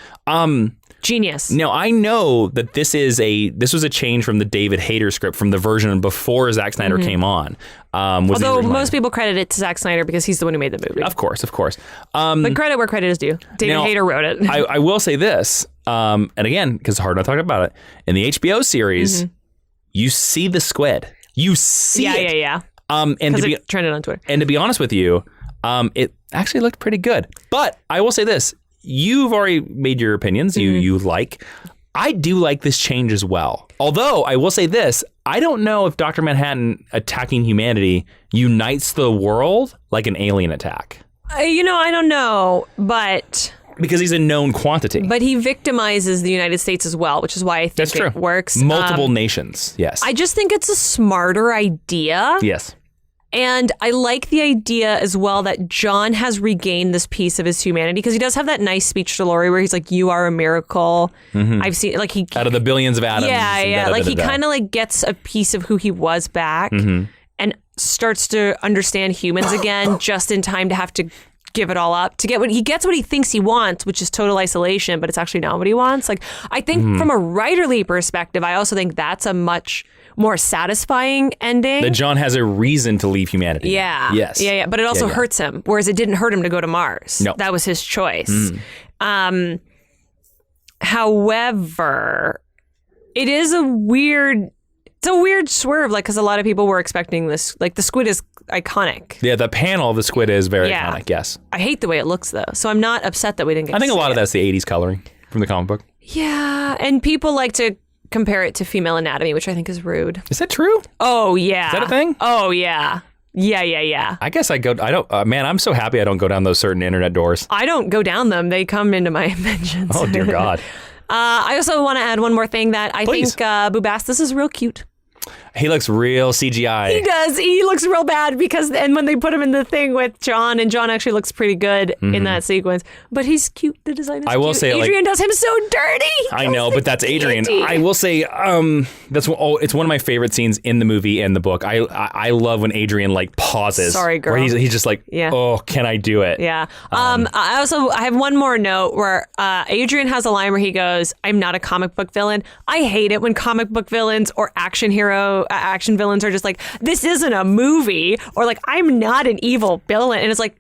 Genius. Now I know that this was a change from the David Hayter script from the version before Zack Snyder came on. Although most people credit it to Zack Snyder because he's the one who made the movie. Of course. But credit where credit is due. David Hayter wrote it. I will say this, and again, because it's hard not to talk about it, in the HBO series, you see the squid. You see it. Yeah. And it trended on Twitter. And to be honest with you, it actually looked pretty good. But I will say this. You've already made your opinions. You like. I do like this change as well. Although I will say this, I don't know if Dr. Manhattan attacking humanity unites the world like an alien attack. I don't know, but because he's a known quantity. But he victimizes the United States as well, which is why I think it works. Multiple nations. Yes. I just think it's a smarter idea. Yes. And I like the idea as well that John has regained this piece of his humanity because he does have that nice speech to Laurie where he's like, "You are a miracle." I've seen like he out of the billions of atoms. Yeah. Like he kind of like gets a piece of who he was back and starts to understand humans again, just in time to have to give it all up to get what he thinks he wants, which is total isolation, but it's actually not what he wants. Like I think from a writerly perspective, I also think that's a much more satisfying ending. That John has a reason to leave humanity. Yeah. Yes. Yeah. But it also hurts him, whereas it didn't hurt him to go to Mars. No. That was his choice. However, it is a weird swerve, like, because a lot of people were expecting this. Like, the squid is iconic. Yeah, the panel of the squid is very iconic, yes. I hate the way it looks, though. So I'm not upset that we didn't get I think to a lot see of that's the 80s coloring from the comic book. Yeah, and people like to compare it to female anatomy, which I think is rude. Is that true? Oh, yeah. Is that a thing? Oh, yeah. Yeah. I guess man, I'm so happy I don't go down those certain internet doors. I don't go down them. They come into my mentions. Oh, dear God. I also want to add one more thing that I Please. think Boobastis is real cute. He looks real CGI. He does. He looks real bad and when they put him in the thing with John, and John actually looks pretty good in that sequence. But he's cute. The design is cute. I will say, Adrian does him so dirty. I know, but that's Adrian. I will say, it's one of my favorite scenes in the movie and the book. I love when Adrian like pauses. Sorry, girl. Where he's just like, oh, can I do it? Yeah. I have one more note where Adrian has a line where he goes, "I'm not a comic book villain." I hate it when comic book villains or action villains are just like, "This isn't a movie," or like, "I'm not an evil villain," and it's like,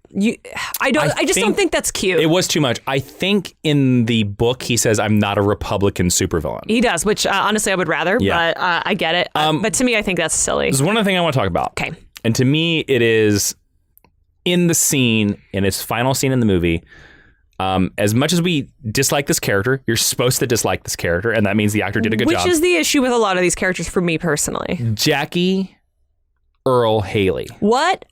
I just don't think that's cute. It was too much. I think in the book he says, "I'm not a Republican supervillain." He does, which honestly I would rather. Yeah. But I get it. But to me, I think that's silly. This is one other thing I want to talk about. Okay. And to me, it is in the scene, in its final scene in the movie. As much as we dislike this character, you're supposed to dislike this character, and that means the actor did a good job. Which is the issue with a lot of these characters for me personally. Jackie Earle Haley. What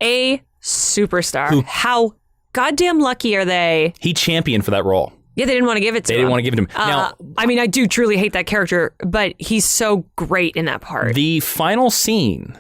a superstar. How goddamn lucky are they? He championed for that role. Yeah, they didn't want to give it to him. They didn't want to give it to him. Now, I mean, I do truly hate that character, but he's so great in that part. The final scene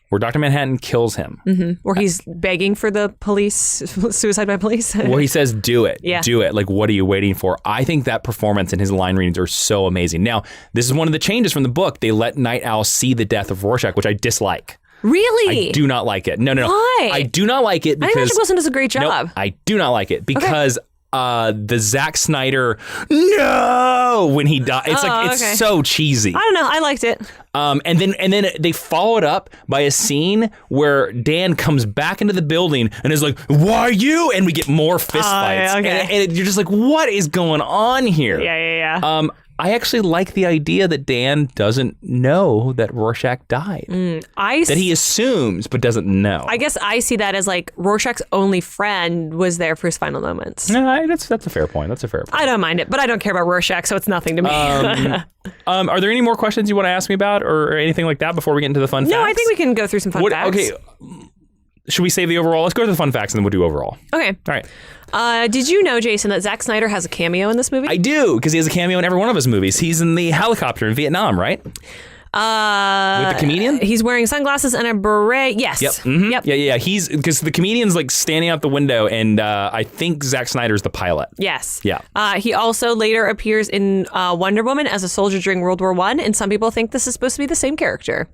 where Dr. Manhattan kills him. Mm-hmm. Where he's begging for the police, suicide by police. Where he says, do it. Yeah. Do it. Like, what are you waiting for? I think that performance and his line readings are so amazing. Now, this is one of the changes from the book. They let Night Owl see the death of Rorschach, which I dislike. Really? I do not like it. No. Why? I do not like it because... I think Patrick Wilson does a great job. No, I do not like it because... the Zack Snyder no when he died. It's it's so cheesy. I don't know. I liked it. And then they follow it up by a scene where Dan comes back into the building and is like, "Why are you?" And we get more fist fights. Okay. And you're just like, "What is going on here?" Yeah. I actually like the idea that Dan doesn't know that Rorschach died. That he assumes but doesn't know. I guess I see that as like Rorschach's only friend was there for his final moments. No, that's a fair point. I don't mind it, but I don't care about Rorschach, so it's nothing to me. Are there any more questions you want to ask me about or anything like that before we get into the fun facts? No, I think we can go through some fun facts. Okay. Should we save the overall? Let's go to the fun facts and then we'll do overall. Okay. All right. Did you know, Jason, that Zack Snyder has a cameo in this movie? I do, because he has a cameo in every one of his movies. He's in the helicopter in Vietnam, right? With the comedian? He's wearing sunglasses and a beret. Yes. Yep. Mm-hmm. Yep. Yeah. He's because the comedian's like standing out the window, and I think Zack Snyder's the pilot. Yes. Yeah. He also later appears in Wonder Woman as a soldier during World War I, and some people think this is supposed to be the same character.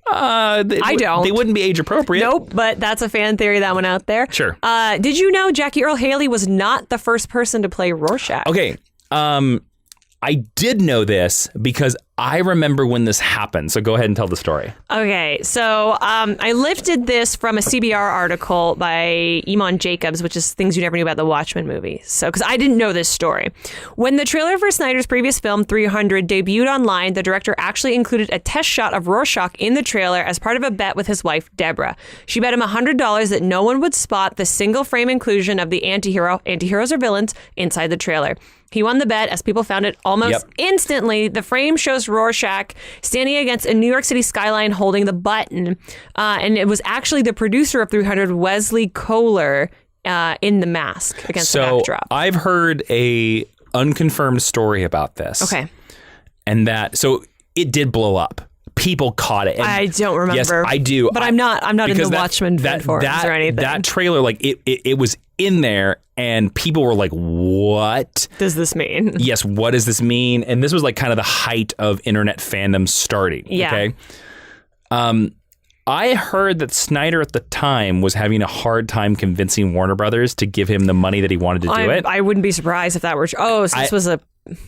I don't. They wouldn't be age appropriate. Nope, but that's a fan theory that went out there. Sure. Did you know Jackie Earle Haley was not the first person to play Rorschach? Okay. I did know this because I remember when this happened. So go ahead and tell the story. Okay, so I lifted this from a CBR article by Eamon Jacobs, which is things you never knew about the Watchmen movie. So, because I didn't know this story. When the trailer for Snyder's previous film, 300, debuted online, the director actually included a test shot of Rorschach in the trailer as part of a bet with his wife, Deborah. She bet him $100 that no one would spot the single frame inclusion of the antiheroes or villains inside the trailer. He won the bet as people found it almost instantly. The frame shows Rorschach standing against a New York City skyline holding the button. And it was actually the producer of 300, Wesley Kohler, in the mask against the backdrop. So I've heard a unconfirmed story about this. Okay. And so it did blow up. People caught it. And I don't remember. Yes, I do. But I'm not in the Watchmen forums or anything. That trailer, like it was in there and people were like, what does this mean? Yes, what does this mean? And this was like kind of the height of internet fandom starting. Yeah. Okay. I heard that Snyder at the time was having a hard time convincing Warner Brothers to give him the money that he wanted to do it. I wouldn't be surprised if that were... Oh, so this was a...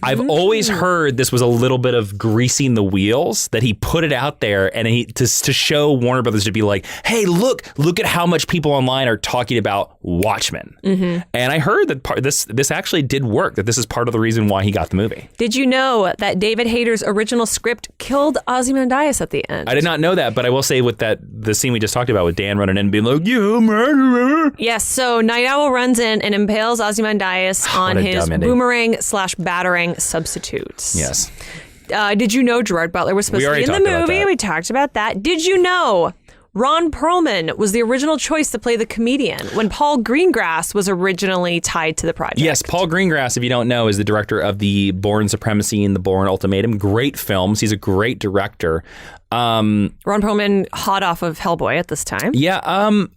I've always heard this was a little bit of greasing the wheels, that he put it out there and to show Warner Brothers to be like, hey, look at how much people online are talking about Watchmen. Mm-hmm. And I heard that this actually did work, that this is part of the reason why he got the movie. Did you know that David Hayter's original script killed Ozymandias at the end? I did not know that, but I will say with the scene we just talked about with Dan running in and being like, you murderer. Yes, so Night Owl runs in and impales Ozymandias on his boomerang/battering substitutes. Yes. Did you know Gerard Butler was supposed to be in the movie? We talked about that. Did you know Ron Perlman was the original choice to play the comedian when Paul Greengrass was originally tied to the project. Yes, Paul Greengrass, if you don't know, is the director of the Bourne Supremacy and the Bourne Ultimatum. Great films. He's a great director. Ron Perlman, hot off of Hellboy at this time. Yeah,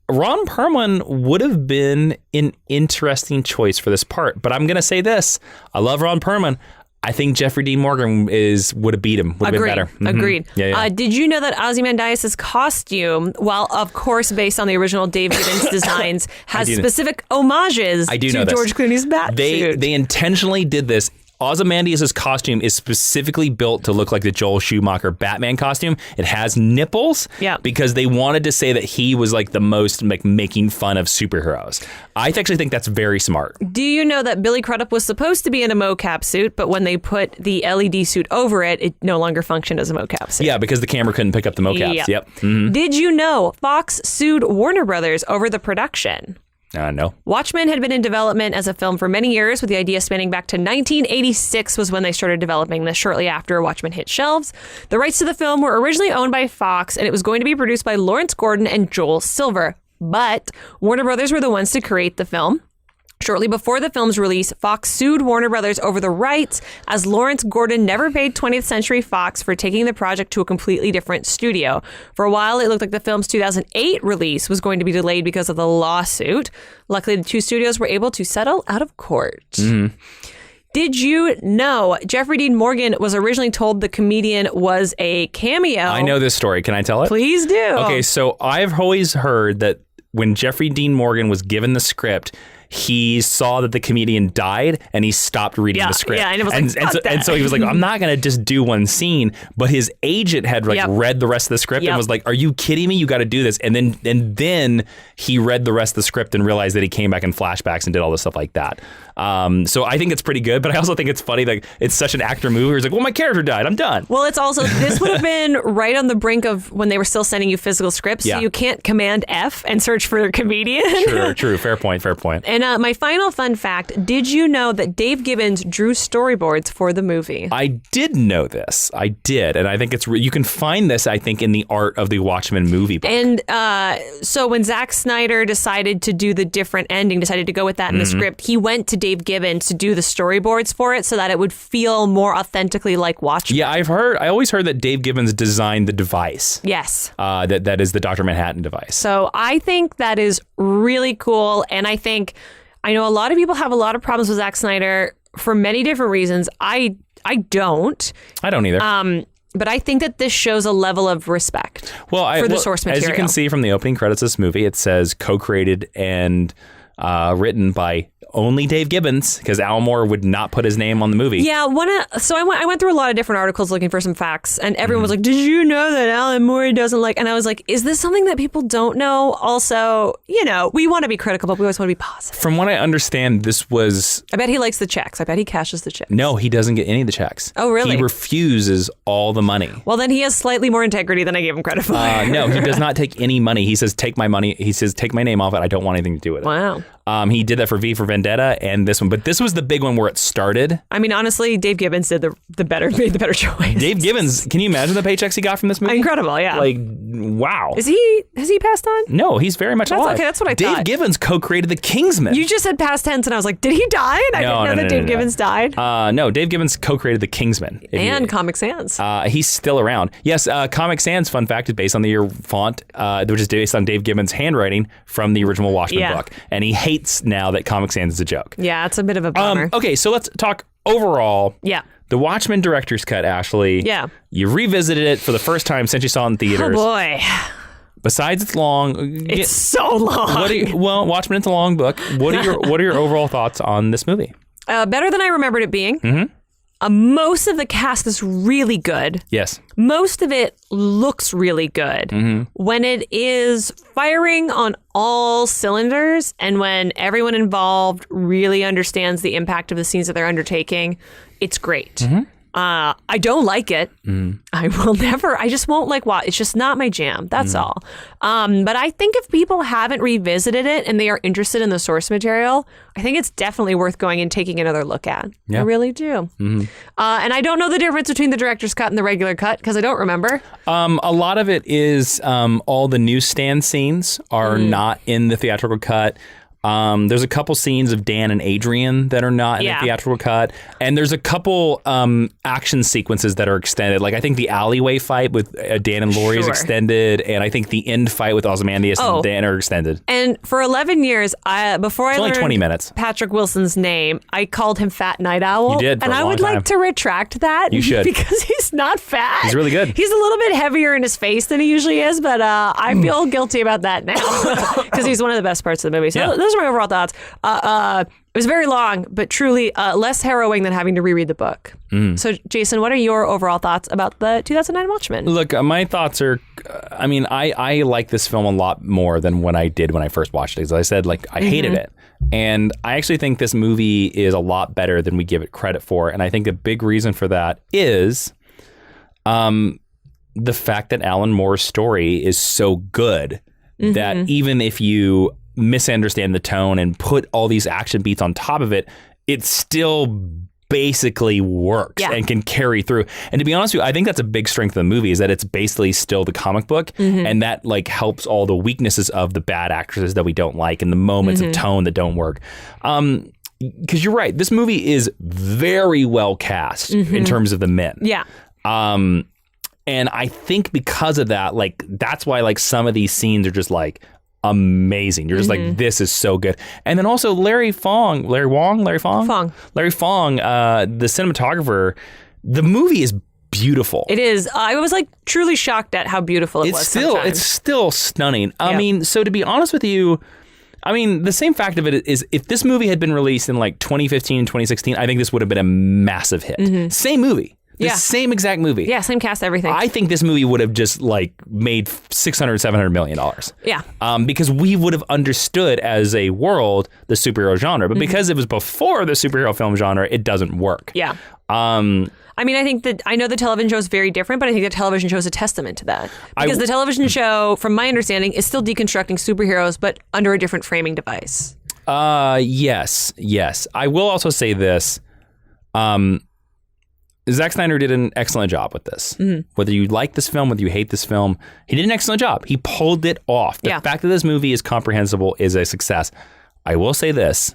Ron Perlman would have been an interesting choice for this part. But I'm going to say this. I love Ron Perlman. I think Jeffrey Dean Morgan would have beat him. Would have been better. Mm-hmm. Agreed. Yeah. Did you know that Ozymandias' costume, while of course based on the original Dave Gibbons designs, has specific homages to George Clooney's bat suit? They intentionally did this. Ozymandias' costume is specifically built to look like the Joel Schumacher Batman costume. It has nipples because they wanted to say that he was like the most like making fun of superheroes. I actually think that's very smart. Do you know that Billy Crudup was supposed to be in a mocap suit, but when they put the LED suit over it, it no longer functioned as a mocap suit? Yeah, because the camera couldn't pick up the mocaps. Yep. Mm-hmm. Did you know Fox sued Warner Brothers over the production? No. Watchmen had been in development as a film for many years, with the idea spanning back to 1986 was when they started developing this, shortly after Watchmen hit shelves. The rights to the film were originally owned by Fox, and it was going to be produced by Lawrence Gordon and Joel Silver. But Warner Brothers were the ones to create the film. Shortly before the film's release, Fox sued Warner Brothers over the rights, as Lawrence Gordon never paid 20th Century Fox for taking the project to a completely different studio. For a while, it looked like the film's 2008 release was going to be delayed because of the lawsuit. Luckily, the two studios were able to settle out of court. Mm-hmm. Did you know Jeffrey Dean Morgan was originally told the comedian was a cameo? I know this story. Can I tell it? Please do. Okay, so I've always heard that when Jeffrey Dean Morgan was given the script, he saw that the comedian died and he stopped reading the script. Yeah, and so he was like, I'm not going to just do one scene. But his agent had read the rest of the script and was like, are you kidding me? You got to do this. And then he read the rest of the script and realized that he came back in flashbacks and did all this stuff like that. So I think it's pretty good, but I also think it's funny that it's such an actor move. He's like, well, my character died. I'm done. Well, it's also, this would have been right on the brink of when they were still sending you physical scripts. So you can't Command F and search for a comedian. True. Fair point. And my final fun fact, did you know that Dave Gibbons drew storyboards for the movie? I did know this. I did. And I think you can find this, I think, in the Art of the Watchmen movie book. And so when Zack Snyder decided to do the different ending, decided to go with that in the script, he went to Dave Gibbons to do the storyboards for it so that it would feel more authentically like Watchmen. Yeah, I always heard that Dave Gibbons designed the device. Yes. That is the Dr. Manhattan device. So I think that is really cool. And I know a lot of people have a lot of problems with Zack Snyder for many different reasons. I don't. I don't either. But I think that this shows a level of respect for the source material. As you can see from the opening credits of this movie, it says co-created and written by only Dave Gibbons, because Al Moore would not put his name on the movie. Yeah, I went through a lot of different articles looking for some facts, and everyone was like, did you know that Alan Moore doesn't like... And I was like, is this something that people don't know? Also, we want to be critical, but we always want to be positive. From what I understand, this was... I bet he likes the checks. I bet he cashes the checks. No, he doesn't get any of the checks. Oh, really? He refuses all the money. Well, then he has slightly more integrity than I gave him credit for. No, he does not take any money. He says, take my money. He says, take my name off it. I don't want anything to do with it. Wow. He did that for V for Vendetta and this one, but this was the big one where it started. I mean, honestly, Dave Gibbons did made the better choice. Dave Gibbons, can you imagine the paychecks he got from this movie? Incredible, yeah. Like, wow. Has he passed on? No, he's very much alive. Okay, that's what I thought. Dave Gibbons co-created The Kingsman. You just said past tense, and I was like, did he die? And I didn't know that Dave Gibbons died. No, Dave Gibbons co-created The Kingsman. And Comic Sans. He's still around. Yes, Comic Sans, fun fact, is based on the font, which is based on Dave Gibbons' handwriting from the original Watchmen book. And he hates now that Comic Sans is a joke. Yeah, it's a bit of a bummer. Okay, so let's talk overall. Yeah. The Watchmen director's cut, Ashley. Yeah. You revisited it for the first time since you saw it in theaters. Oh, boy. Besides it's long. It's so long. Watchmen, it's a long book. What are your overall thoughts on this movie? Better than I remembered it being. Mm-hmm. Most of the cast is really good. Yes. Most of it looks really good. Mm-hmm. When it is firing on all cylinders and when everyone involved really understands the impact of the scenes that they're undertaking, it's great. Mm-hmm. I don't like it. I will never. I just won't watch. It's just not my jam. That's all. But I think if people haven't revisited it and they are interested in the source material, I think it's definitely worth going and taking another look at. Yeah. I really do. And I don't know the difference between the director's cut and the regular cut because I don't remember. A lot of it is all the newsstand scenes are not in the theatrical cut. There's a couple scenes of Dan and Adrian that are not in the theatrical cut. And there's a couple action sequences that are extended. Like I think the alleyway fight with Dan and Lori is extended. And I think the end fight with Ozymandias and Dan are extended. And for 11 years, before I learned 20 minutes. Patrick Wilson's name, I called him Fat Night Owl. You did for and a I long would time. like to retract that. You should. Because he's not fat. He's really good. He's a little bit heavier in his face than he usually is, but I feel guilty about that now. Because he's one of the best parts of the movie. So those are my overall thoughts. It was very long, but truly less harrowing than having to reread the book. So, Jason, what are your overall thoughts about the 2009 Watchmen? Look, my thoughts are, I like this film a lot more than when I did when I first watched it. As I said, I hated it. And I actually think this movie is a lot better than we give it credit for. And I think a big reason for that is the fact that Alan Moore's story is so good that even if you misunderstand the tone and put all these action beats on top of it, it still basically works and can carry through. And to be honest with you, I think that's a big strength of the movie is that it's basically still the comic book and that helps all the weaknesses of the bad actresses that we don't like and the moments of tone that don't work. Because you're right, this movie is very well cast in terms of the men. Yeah. And I think because of that, that's why some of these scenes are just amazing. You're just this is so good. And then also Larry Fong, the cinematographer, the movie is beautiful. It is. I was truly shocked at how beautiful it was. It's still stunning. I mean, so to be honest with you, the same fact of it is if this movie had been released in 2015, 2016, I think this would have been a massive hit. Same movie. The same exact movie. Yeah, same cast, everything. I think this movie would have just made $600-700 million. Yeah. Because we would have understood as a world the superhero genre, but because it was before the superhero film genre, it doesn't work. Yeah. I think that I know the television show is very different, but I think the television show is a testament to that. Because the television show, from my understanding, is still deconstructing superheroes, but under a different framing device. Yes. I will also say this. Zack Snyder did an excellent job with this. Whether you like this film, whether you hate this film, he did an excellent job. He pulled it off. The fact that this movie is comprehensible is a success. I will say this.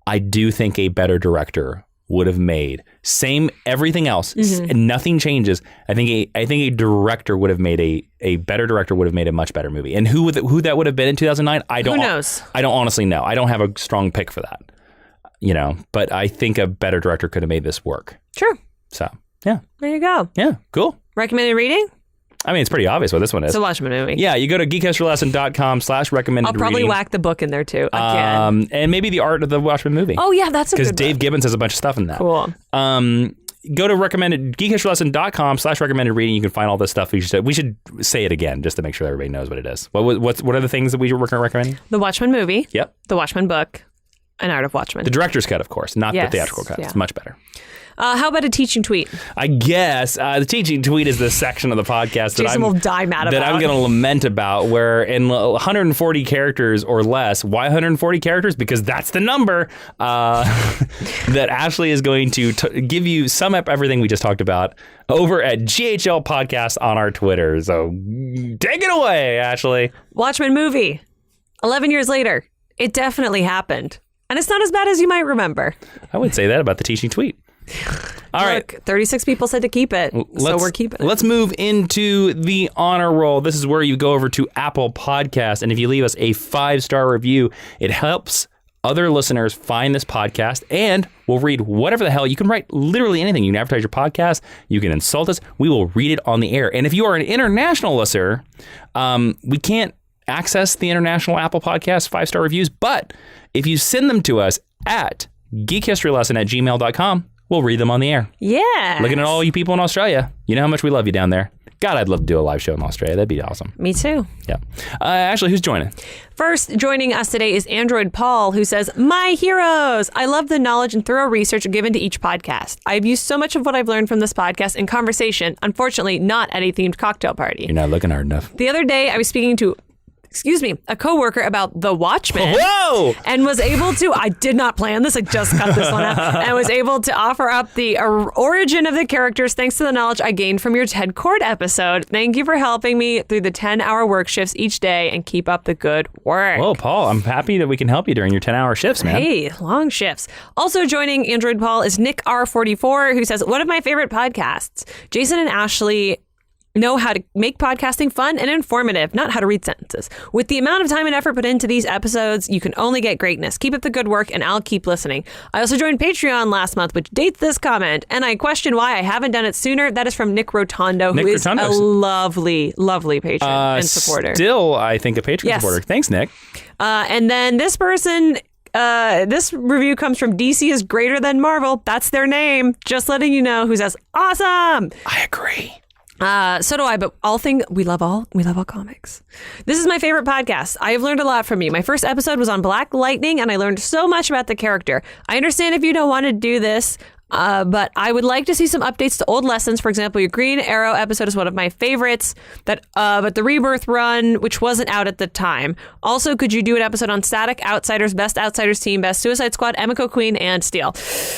I do think a better director would have made same everything else and nothing changes. I think a director would have made a better director would have made a much better movie. And who that would have been in 2009, who knows? I don't honestly know. I don't have a strong pick for that. But I think a better director could have made this work. Sure. So, yeah. There you go. Yeah, cool. Recommended reading? It's pretty obvious what this one is. It's a Watchmen movie. Yeah, you go to geekhistorylesson.com/recommended I'll probably reading. whack the book in there too, again. And maybe the art of the Watchmen movie. Oh, yeah, that's a good book. Because Dave Gibbons has a bunch of stuff in that. Cool. Go to geekhistorylesson.com/recommended reading. You can find all this stuff. We should say it again just to make sure everybody knows what it is. What are the things that we were recommending? The Watchmen movie. Yep. The Watchmen book. An Art of Watchmen. The director's cut, of course, not the theatrical cut. It's much better. How about a teaching tweet? I guess the teaching tweet is the section of the podcast Jason will die mad about. That I'm going to lament about, where in 140 characters or less, why 140 characters? Because that's the number that Ashley is going to give you, sum up everything we just talked about over at GHL Podcast on our Twitter. So take it away, Ashley. Watchmen movie. 11 years later. It definitely happened. And it's not as bad as you might remember. I would say that about the teaching tweet. All right. 36 people said to keep it, so we're keeping it. Let's move into the honor roll. This is where you go over to Apple Podcasts, and if you leave us a 5-star review, it helps other listeners find this podcast, and we'll read whatever the hell. You can write literally anything. You can advertise your podcast. You can insult us. We will read it on the air. And if you are an international listener, we can't access the international Apple Podcast 5-star reviews, but if you send them to us at geekhistorylesson@gmail.com, we'll read them on the air. Yeah. Looking at all you people in Australia, you know how much we love you down there. God, I'd love to do a live show in Australia. That'd be awesome. Me too. Yeah. Ashley, who's joining? First, joining us today is Android Paul, who says, "My heroes! I love the knowledge and thorough research given to each podcast. I've used so much of what I've learned from this podcast in conversation, unfortunately not at a themed cocktail party. You're not looking hard enough. The other day, I was speaking to a coworker about the Watchmen. Whoa! And was able to, I did not plan this, I just cut this one out, and was able to offer up the origin of the characters thanks to the knowledge I gained from your Ted Cord episode. Thank you for helping me through the 10-hour work shifts each day and keep up the good work." Well, Paul, I'm happy that we can help you during your 10-hour shifts, man. Hey, long shifts. Also joining Android Paul is Nick R44, who says, "One of my favorite podcasts. Jason and Ashley know how to make podcasting fun and informative, not how to read sentences. With the amount of time and effort put into these episodes, you can only get greatness. Keep up the good work, and I'll keep listening. I also joined Patreon last month, which dates this comment, and I question why I haven't done it sooner." That is from Nick Rotondo, who is a lovely, lovely patron and supporter. Still, I think, a Patreon supporter. Thanks, Nick. And then this person... this review comes from DC is greater than Marvel. That's their name. Just letting you know, who says, "Awesome." I agree. So do I, but we love all comics. This is my favorite podcast. I have learned a lot from you. My first episode was on Black Lightning, and I learned so much about the character. I understand if you don't want to do this, but I would like to see some updates to old lessons. For example, your Green Arrow episode is one of my favorites, but the Rebirth run, which wasn't out at the time. Also, could you do an episode on Static, Outsiders, Best Outsiders Team, Best Suicide Squad, Emiko Queen, and Steel?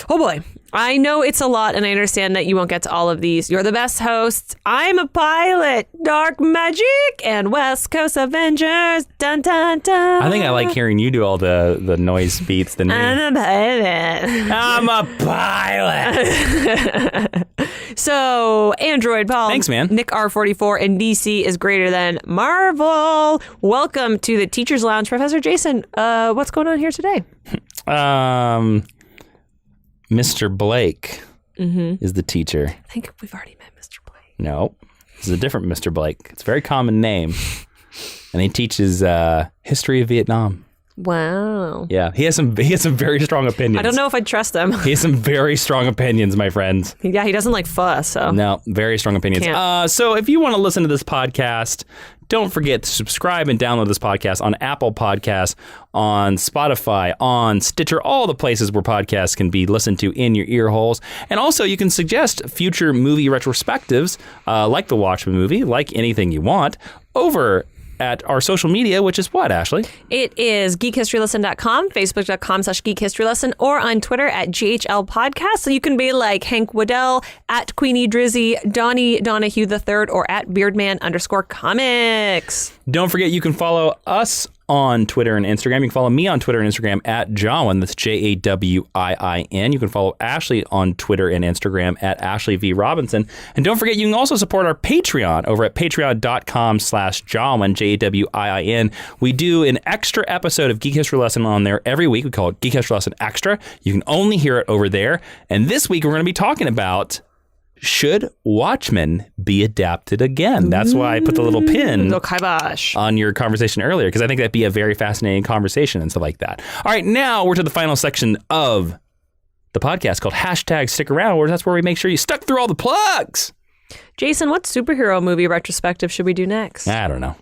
Oh boy. I know it's a lot, and I understand that you won't get to all of these. You're the best hosts. I'm a pilot. Dark Magic and West Coast Avengers. Dun, dun, dun. I think I like hearing you do all the noise beats than me. I'm a pilot. I'm a pilot. So, Android Paul. Thanks, man. Nick R44 and DC is greater than Marvel. Welcome to the Teacher's Lounge. Professor Jason, what's going on here today? Mr. Blake is the teacher. I think we've already met Mr. Blake. No, this is a different Mr. Blake. It's a very common name. And he teaches history of Vietnam. Wow. Yeah, he has some very strong opinions. I don't know if I'd trust him. He has some very strong opinions, my friends. Yeah, he doesn't like fuss, so. No, very strong opinions. So if you want to listen to this podcast, don't forget to subscribe and download this podcast on Apple Podcasts, on Spotify, on Stitcher, all the places where podcasts can be listened to in your ear holes. And also, you can suggest future movie retrospectives, like the Watchmen movie, like anything you want, over at our social media, which is what, Ashley? It is geekhistorylesson.com, facebook.com/geekhistorylesson, or on Twitter at GHL Podcast. So you can be like Hank Waddell, at Queenie Drizzy, Donnie Donahue III, or at Beardman_comics. Don't forget, you can follow us on Twitter and Instagram. You can follow me on Twitter and Instagram at Jawiin. That's Jawiin. You can follow Ashley on Twitter and Instagram at Ashley V. Robinson. And don't forget, you can also support our Patreon over at patreon.com/Jawiin, Jawiin. We do an extra episode of Geek History Lesson on there every week. We call it Geek History Lesson Extra. You can only hear it over there. And this week, we're going to be talking about, should Watchmen be adapted again? That's why I put the little pin on your conversation earlier, because I think that'd be a very fascinating conversation and stuff like that. All right, now we're to the final section of the podcast called Stick Around, where that's where we make sure you stuck through all the plugs. Jason, what superhero movie retrospective should we do next? I don't know.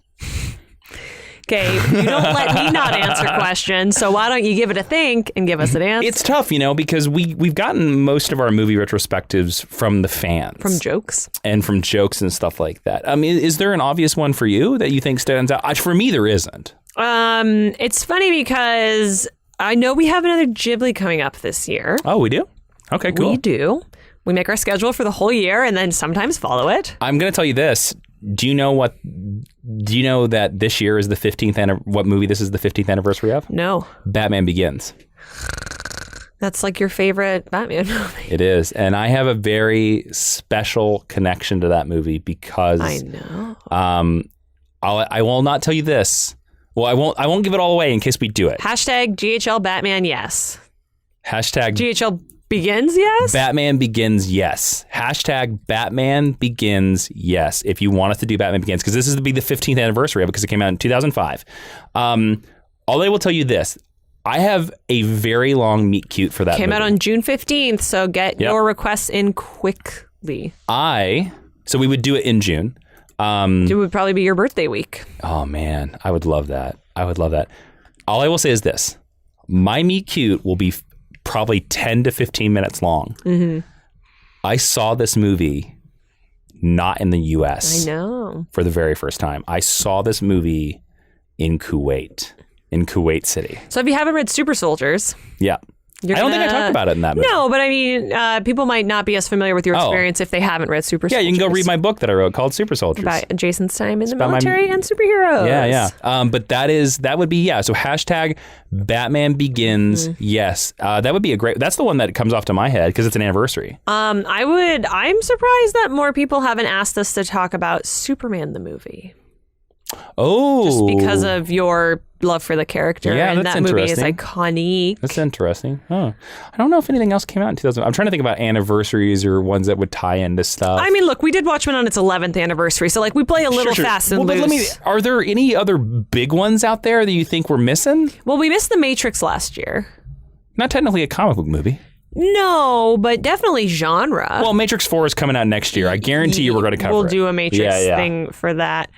Okay, you don't let me not answer questions, so why don't you give it a think and give us an answer? It's tough, because we've gotten most of our movie retrospectives from the fans. From jokes. And from jokes and stuff like that. I mean, is there an obvious one for you that you think stands out? For me, there isn't. It's funny because I know we have another Ghibli coming up this year. Oh, we do? Okay, cool. We do. We make our schedule for the whole year and then sometimes follow it. I'm going to tell you this. Do you know that this year is the 15th what movie this is the 15th anniversary of? No. Batman Begins. That's like your favorite Batman movie. It is. And I have a very special connection to that movie because I know. I will not tell you this. Well, I won't give it all away in case we do it. #GHL Batman yes. #GHL Begins, yes? Batman Begins, yes. #Batman Begins, yes. If you want us to do Batman Begins, because this is to be the 15th anniversary of it, because it came out in 2005. All I will tell you this. I have a very long meet cute for that Came movie. out on June 15th, so get your requests in quickly. So we would do it in June. It would probably be your birthday week. Oh, man. I would love that. All I will say is this. My Meet Cute will be probably 10 to 15 minutes long. Mm-hmm. I saw this movie not in the U.S. I know. For the very first time. I saw this movie in Kuwait City. So if you haven't read Super Soldiers... Yeah. I don't think I talked about it in that movie. No, but I mean, people might not be as familiar with your experience if they haven't read Super Soldiers. Yeah, you can go read my book that I wrote called Super Soldiers. About Jason's time in the military and superheroes. Yeah. But that would be, so hashtag Batman Begins. Mm-hmm. Yes. That would be that's the one that comes off to my head because it's an anniversary. I'm surprised that more people haven't asked us to talk about Superman the movie. Oh. Just because of your love for the character. Yeah, and that's that movie is interesting. Iconic. That's interesting. Huh. I don't know if anything else came out in 2000. I'm trying to think about anniversaries or ones that would tie into stuff. I mean, look, we did Watchmen on its 11th anniversary, so we play a little fast and loose. Are there any other big ones out there that you think we're missing? Well, we missed The Matrix last year. Not technically a comic book movie. No, but definitely genre. Well, Matrix 4 is coming out next year. I guarantee you we're going to cover it. We'll do a Matrix thing for that.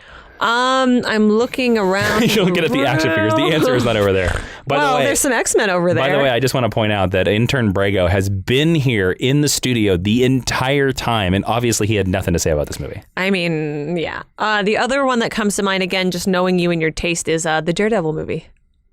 I'm looking around. You'll get at the action figures. The answer is not over there. By the way, there's some X-Men over there. By the way, I just want to point out that intern Brago has been here in the studio the entire time, and obviously he had nothing to say about this movie. I mean, yeah. The other one that comes to mind, again, just knowing you and your taste, is the Daredevil movie.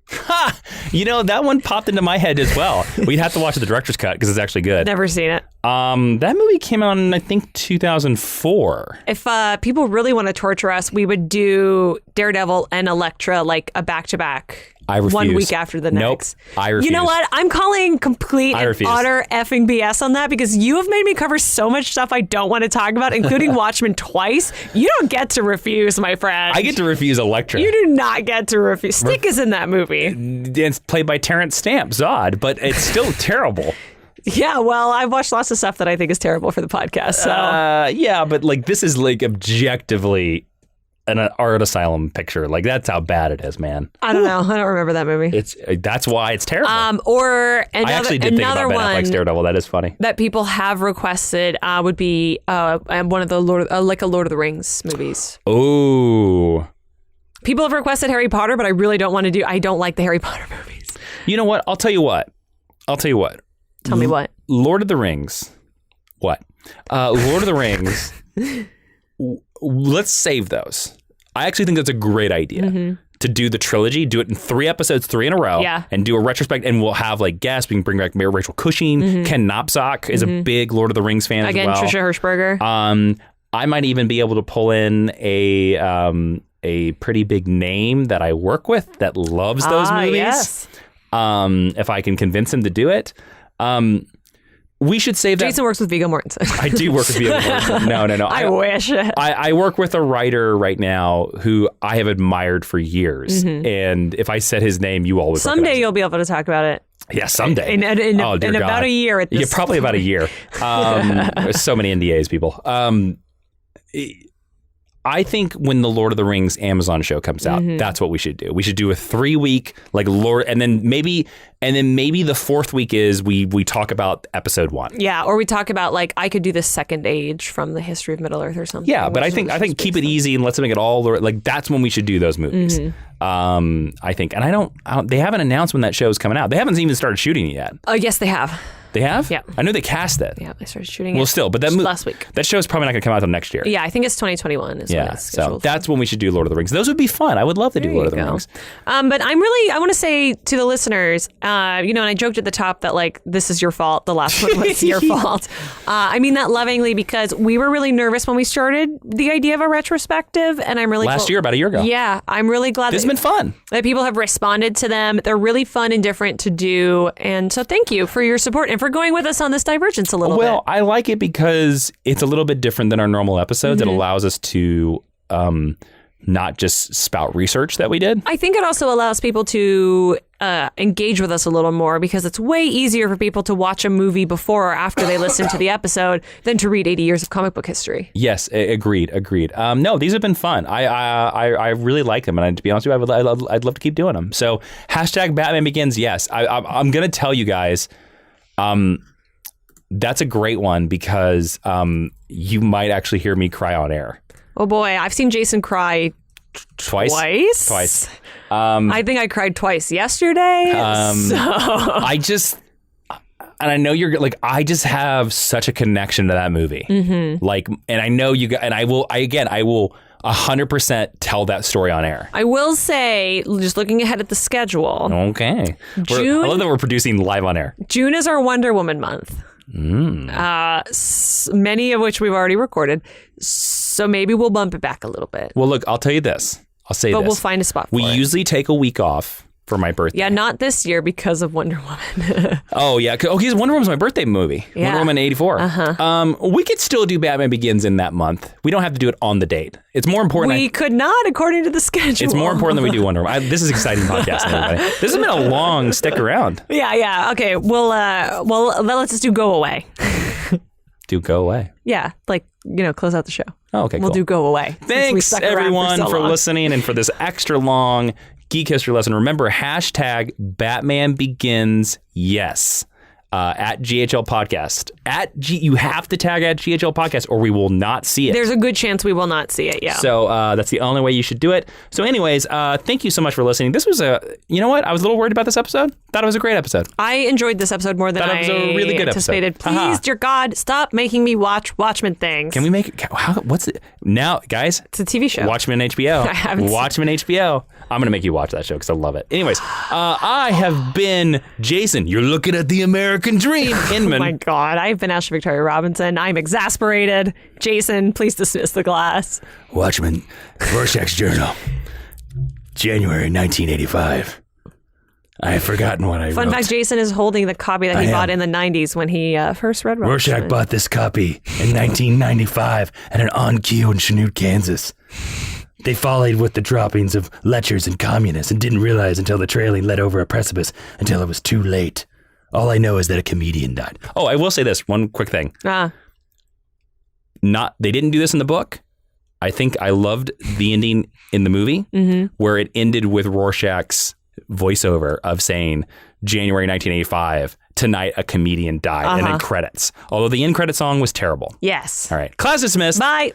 Ha! That one popped into my head as well. We'd have to watch the director's cut because it's actually good. Never seen it. That movie came out in, I think, 2004. If people really want to torture us, we would do Daredevil and Elektra a back-to-back. I refuse. 1 week after the next. Nope. I refuse. You know what? I'm calling complete and utter effing BS on that because you have made me cover so much stuff I don't want to talk about, including Watchmen twice. You don't get to refuse, my friend. I get to refuse Elektra. You do not get to refuse. Stick is in that movie. It's played by Terrence Stamp, Zod, but it's still terrible. Yeah, well, I've watched lots of stuff that I think is terrible for the podcast. So yeah, but this is objectively an art asylum picture. That's how bad it is, man. I don't know. I don't remember that movie. That's why it's terrible. Or another, I actually did think about Ben Affleck's Daredevil. That is funny. That people have requested would be one of the Lord of the Rings movies. Oh. People have requested Harry Potter, but I really don't want to I don't like the Harry Potter movies. You know what? I'll tell you what. Tell me what. Lord of the Rings. What? Lord of the Rings. Let's save those. I actually think that's a great idea to do the trilogy, do it in 3 episodes, 3 in a row, and do a retrospect, and we'll have guests. We can bring back Rachel Cushing. Ken Knopsack is a big Lord of the Rings fan as well. Again, Trisha Hirschberger. I might even be able to pull in a pretty big name that I work with that loves those movies. Yes. If I can convince him to do it. We should save that. Jason works with Viggo Mortensen. I do work with Viggo Mortensen. No. I wish. I work with a writer right now who I have admired for years. And if I said his name, you all would Someday recognize you'll be able to talk about it. Yeah, someday. In about a year at this Yeah, probably about a year. There's so many NDAs, people. I think when the Lord of the Rings Amazon show comes out, that's what we should do. We should do a 3-week Lord, and then maybe the 4th week is we talk about episode 1. Yeah, or we talk about I could do the Second Age from the history of Middle Earth or something. Yeah, but I think keep it easy and let's make it all that's when we should do those movies. I think, and I don't. They haven't announced when that show is coming out. They haven't even started shooting it yet. Oh, yes, they have. They have? Yeah. I know they cast it. Yeah, they started shooting it. Well, still, but last week. That show is probably not going to come out until next year. Yeah, I think it's 2021 when it's scheduled. So that's when we should do Lord of the Rings. Those would be fun. I would love to do Lord of the Rings. But I want to say to the listeners, and I joked at the top that this is your fault. The last one was your fault. I mean that lovingly because we were really nervous when we started the idea of a retrospective, and I'm really last year, about a year ago. Yeah, I'm really glad this has been fun. That people have responded to them. They're really fun and different to do, and so thank you for your support and for going with us on this divergence a little bit. Well, I like it because it's a little bit different than our normal episodes. It allows us to not just spout research that we did. I think it also allows people to engage with us a little more because it's way easier for people to watch a movie before or after they listen to the episode than to read 80 years of comic book history. Yes, agreed. No, these have been fun. I really like them, and to be honest with you, I'd love to keep doing them. So hashtag Batman Begins. Yes, I'm going to tell you guys. That's a great one because you might actually hear me cry on air. Oh boy, I've seen Jason cry Twice. I think I cried twice yesterday. And I know you're like, I just have such a connection to that movie. Mm-hmm. Like, and I know you, and I will 100% tell that story on air. I will say, just looking ahead at the schedule. Okay. June, I love that we're producing live on air. June is our Wonder Woman month. Many of which we've already recorded. So maybe we'll bump it back a little bit. Well, look, I'll tell you this. I'll say this. But we'll find a spot for it. We usually take a week off for my birthday. Yeah, not this year because of Wonder Woman. Oh, yeah. Okay, Wonder Woman's my birthday movie. Yeah. Wonder Woman 84. Uh-huh. We could still do Batman Begins in that month. We don't have to do it on the date. It's more important. We could not, according to the schedule. It's more important than we do Wonder Woman. This is exciting podcasting, everybody. This has been a long stick around. Yeah. Okay, let's just do Go Away. Do Go Away. Yeah, close out the show. Oh, okay, We'll do Go Away. Thanks, everyone, for listening and for this extra long Geek History lesson. Remember, hashtag Batman Begins, yes. At GHL Podcast. You have to tag at GHL Podcast or we will not see it. There's a good chance we will not see it, yeah. So that's the only way you should do it. So anyways, thank you so much for listening. This was you know what? I was a little worried about this episode. Thought it was a great episode. I enjoyed this episode more than I was a really good anticipated. episode. Please, dear God, stop making me watch Watchmen things. Can we make it? What's it? Now, guys. It's a TV show. Watchmen HBO. I haven't Watchmen HBO. I'm going to make you watch that show because I love it. Anyways, I have been Jason. You're looking at the American Dream. Inman. Oh my God. I've been Ashley Victoria Robinson. I'm exasperated. Jason, please dismiss the glass. Watchmen, Rorschach's Journal, January 1985. I have forgotten what I wrote. Fun fact, Jason is holding the copy that he bought in the 90s when he first read Watchmen. Rorschach bought this copy in 1995 at an on-queue in Chanute, Kansas. They followed with the droppings of lechers and communists and didn't realize until the trailing led over a precipice until it was too late. All I know is that a comedian died. Oh, I will say this one quick thing. They didn't do this in the book. I think I loved the ending in the movie where it ended with Rorschach's voiceover of saying January 1985, tonight a comedian died, and then credits. Although the end credit song was terrible. Yes. All right. Class dismissed. Bye.